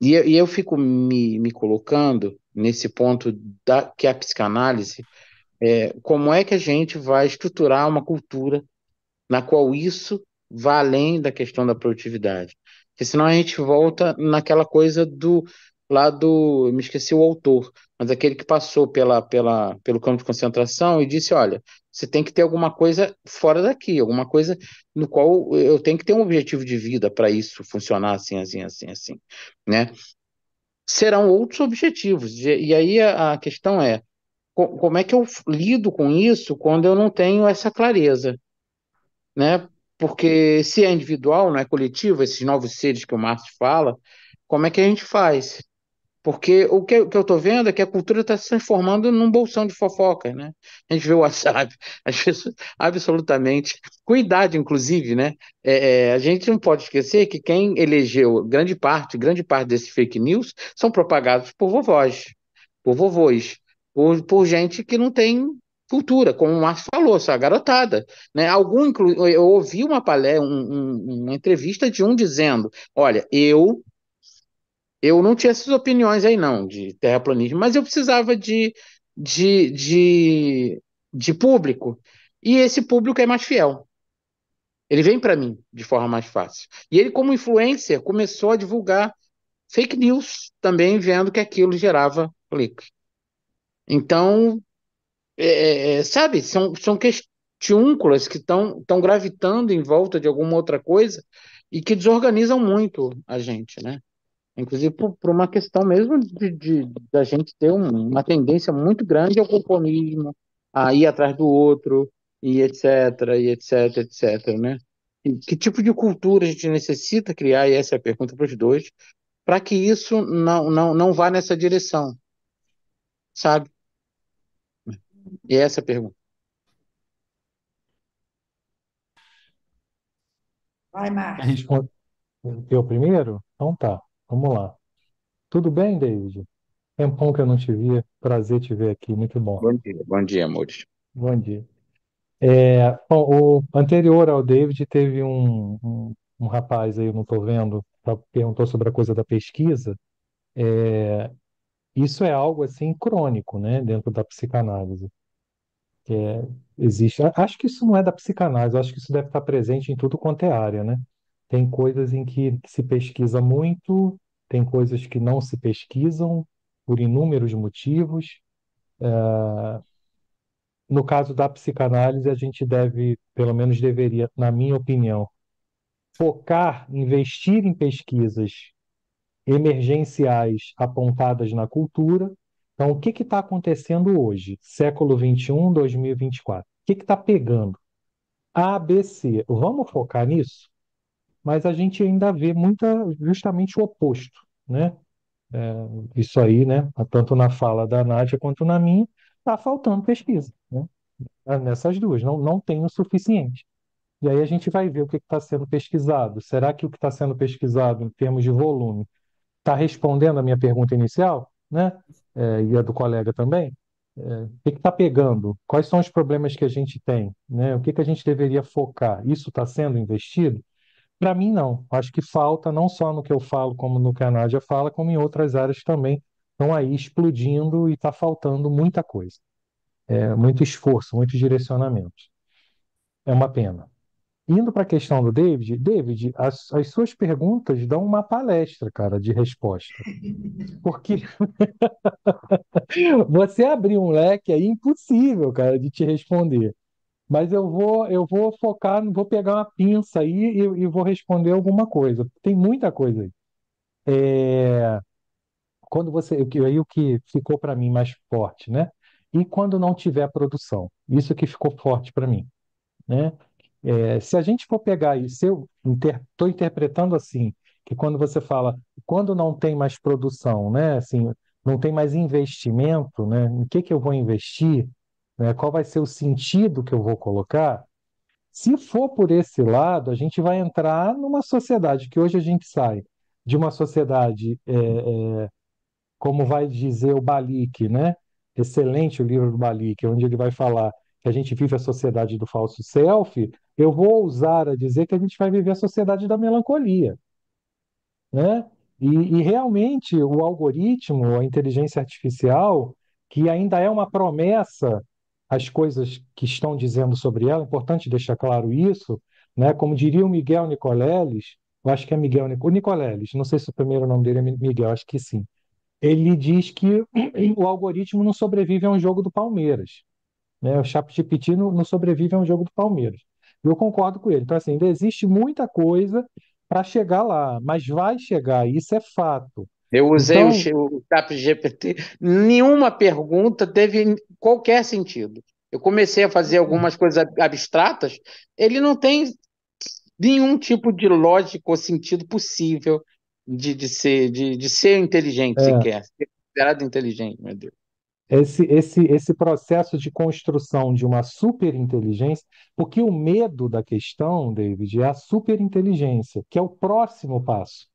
H: E eu fico me colocando nesse ponto que é a psicanálise, como é que a gente vai estruturar uma cultura na qual isso vá além da questão da produtividade. Porque senão a gente volta naquela coisa eu me esqueci o autor, mas aquele que passou pelo campo de concentração e disse, olha, você tem que ter alguma coisa fora daqui, alguma coisa no qual eu tenho que ter um objetivo de vida para isso funcionar assim, assim, assim, assim, né? Serão outros objetivos. E aí a questão é, como é que eu lido com isso quando eu não tenho essa clareza, né? Porque se é individual, não é coletivo, esses novos seres que o Márcio fala, como é que a gente faz? Porque o que eu estou vendo é que a cultura está se transformando num bolsão de fofoca, né? A gente vê o WhatsApp, as pessoas absolutamente, com idade, inclusive, né? A gente não pode esquecer que quem elegeu grande parte desses fake news são propagados por vovôs, por gente que não tem cultura, como o Márcio falou, essa garotada, né? Eu ouvi uma entrevista de um dizendo, olha, eu não tinha essas opiniões aí, não, de terraplanismo, mas eu precisava de, de, de público. E esse público é mais fiel. Ele vem para mim de forma mais fácil. E ele, como influencer, começou a divulgar fake news, também vendo que aquilo gerava clique. Então, sabe, são questiúnculas que estão gravitando em volta de alguma outra coisa e que desorganizam muito a gente, né? Inclusive por uma questão mesmo da gente ter uma tendência muito grande ao conformismo, a ir atrás do outro, e etc, etc, né? E que tipo de cultura a gente necessita criar, e essa é a pergunta para os dois, para que isso não vá nessa direção, sabe? E essa é a pergunta.
E: Vai, Márcio.
D: Responde eu primeiro? Então tá, vamos lá. Tudo bem, David? Tempão que eu não te via. Prazer te ver aqui, muito bom.
H: Bom dia, amores.
D: Bom dia. Bom, o anterior ao David teve um rapaz aí, eu não estou vendo, perguntou sobre a coisa da pesquisa. Isso é algo assim crônico, né, dentro da psicanálise. Existe. Acho que isso não é da psicanálise, eu acho que isso deve estar presente em tudo quanto é área, né? Tem coisas em que se pesquisa muito, tem coisas que não se pesquisam por inúmeros motivos. No caso da psicanálise, a gente deve, pelo menos deveria, na minha opinião, focar, investir em pesquisas emergenciais apontadas na cultura. Então, o que está acontecendo hoje, século XXI, 2024? O que está pegando? A, B, C. Vamos focar nisso? Mas a gente ainda vê justamente o oposto, né? Isso aí, né? Tanto na fala da Nádia quanto na minha, está faltando pesquisa, né? Nessas duas, não tem o suficiente. E aí a gente vai ver o que está sendo pesquisado. Será que o que está sendo pesquisado em termos de volume está respondendo à minha pergunta inicial, né? E a do colega também? O que está pegando? Quais são os problemas que a gente tem, né? O que a gente deveria focar? Isso está sendo investido? Para mim, não. Acho que falta, não só no que eu falo, como no que a Nádia fala, como em outras áreas também. Estão aí explodindo e está faltando muita coisa. Muito esforço, muito direcionamento. É uma pena. Indo para a questão do David, as suas perguntas dão uma palestra, cara, de resposta. Porque você abrir um leque é impossível, cara, de te responder. Mas eu vou focar, vou pegar uma pinça aí e vou responder alguma coisa. Tem muita coisa aí. Quando aí o que ficou para mim mais forte, né? E quando não tiver produção, isso que ficou forte para mim, né? Se a gente for pegar isso, eu estou interpretando assim, que quando você fala, quando não tem mais produção, né, assim, não tem mais investimento, né, em que eu vou investir, né, qual vai ser o sentido que eu vou colocar, Se for por esse lado, a gente vai entrar numa sociedade que hoje a gente sai de uma sociedade, como vai dizer o Balik, né? Excelente o livro do Balik, onde ele vai falar que a gente vive a sociedade do falso self. Eu vou ousar a dizer que a gente vai viver a sociedade da melancolia, né? E realmente o algoritmo, a inteligência artificial, que ainda é uma promessa, as coisas que estão dizendo sobre ela, é importante deixar claro isso, né? Como diria o Miguel Nicoleles, eu acho que é Miguel Nicoleles, não sei se o primeiro nome dele é Miguel, acho que sim. Ele diz que o algoritmo não sobrevive a um jogo do Palmeiras, né? O ChatGPT não sobrevive a um jogo do Palmeiras. Eu concordo com ele. Então, assim, ainda existe muita coisa para chegar lá, mas vai chegar, isso é fato.
H: Eu usei
D: Então,
H: o ChatGPT, nenhuma pergunta teve qualquer sentido. Eu comecei a fazer algumas coisas abstratas, ele não tem nenhum tipo de lógica ou sentido possível de ser inteligente
D: é,
H: sequer, ser considerado inteligente, meu Deus.
D: esse processo de construção de uma superinteligência, porque o medo da questão, David, é a superinteligência, que é o próximo passo,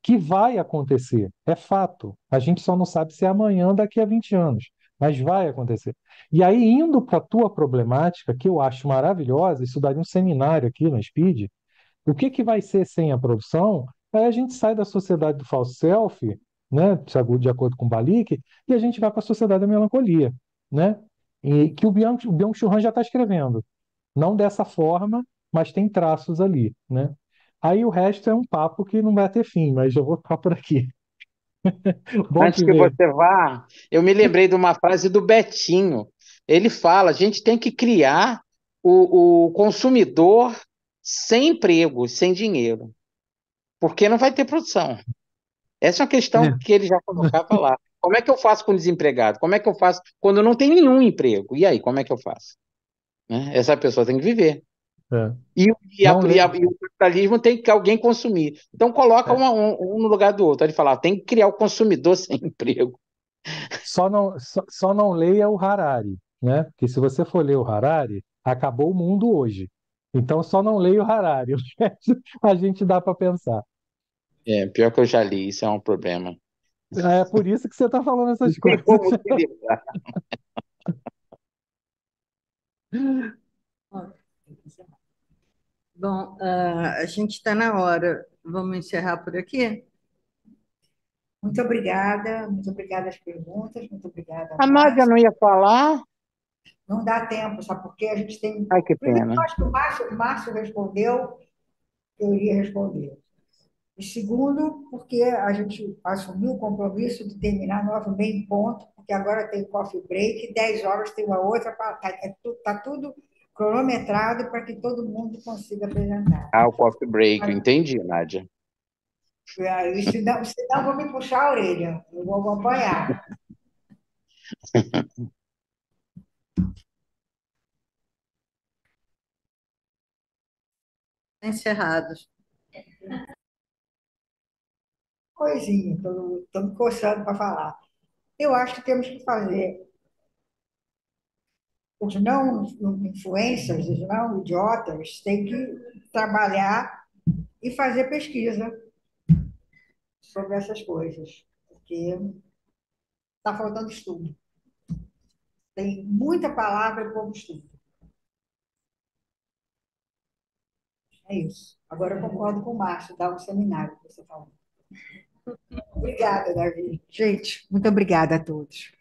D: que vai acontecer, é fato. A gente só não sabe se é amanhã, daqui a 20 anos, mas vai acontecer. E aí, indo para a tua problemática, que eu acho maravilhosa, isso daria um seminário aqui na Speed, o que que vai ser sem a produção? Aí a gente sai da sociedade do falso self, né, de acordo com o Balik, e a gente vai para a sociedade da melancolia, né? E que o Byung-Chul Han já está escrevendo. Não dessa forma, mas tem traços ali, né? Aí o resto é um papo que não vai ter fim, mas eu vou ficar por aqui. Bom
H: Antes
D: te
H: que
D: ver.
H: você vá, eu me lembrei de uma frase do Betinho. Ele fala: a gente tem que criar o consumidor sem emprego, sem dinheiro, porque não vai ter produção. Essa é uma questão
D: É.
H: que ele já colocava lá. Como é que eu faço com desempregado? Como é que eu faço quando não tem nenhum emprego? E aí, como é que eu faço? Né? Essa pessoa tem que viver.
D: É.
H: E
D: Não le...
H: e o capitalismo tem que alguém consumir. Então coloca
D: é.
H: um no lugar do outro. Ele fala: tem que criar o consumidor sem emprego.
D: Só não leia o Harari, né? Porque se você for ler o Harari, acabou o mundo hoje. Então só não leia o Harari. O resto a gente dá para pensar.
H: É, pior que eu já li, isso é um problema.
D: É por isso que você está falando
H: Não
D: essas
H: tem
D: coisas.
H: como se livrar.
C: Bom, a gente está na hora. Vamos encerrar por aqui?
E: muito obrigada às perguntas, muito obrigada,
H: A Nádia
E: Márcio.
H: não ia falar?
E: Não dá tempo, sabe? Porque a gente tem.
H: Ai, que
E: Primeiro, eu
H: pena.
E: acho que o Márcio respondeu, eu iria responder. E segundo, porque a gente assumiu o compromisso de terminar 9h30 em ponto, porque agora tem o coffee break, 10 horas tem uma outra, tá tudo cronometrado para que todo mundo consiga apresentar.
H: Ah, o coffee break, eu entendi, Nádia.
E: Aí, senão vou me puxar a orelha, eu vou apanhar.
C: Encerrados.
E: Coisinha, estou me coçando para falar. Eu acho que temos que fazer os não influencers, os não idiotas, têm que trabalhar e fazer pesquisa sobre essas coisas, porque está faltando estudo. Tem muita palavra e pouco estudo. É isso. Agora eu concordo com o Márcio, dar um seminário que você falou. Obrigada, Davi. Gente, muito obrigada a todos.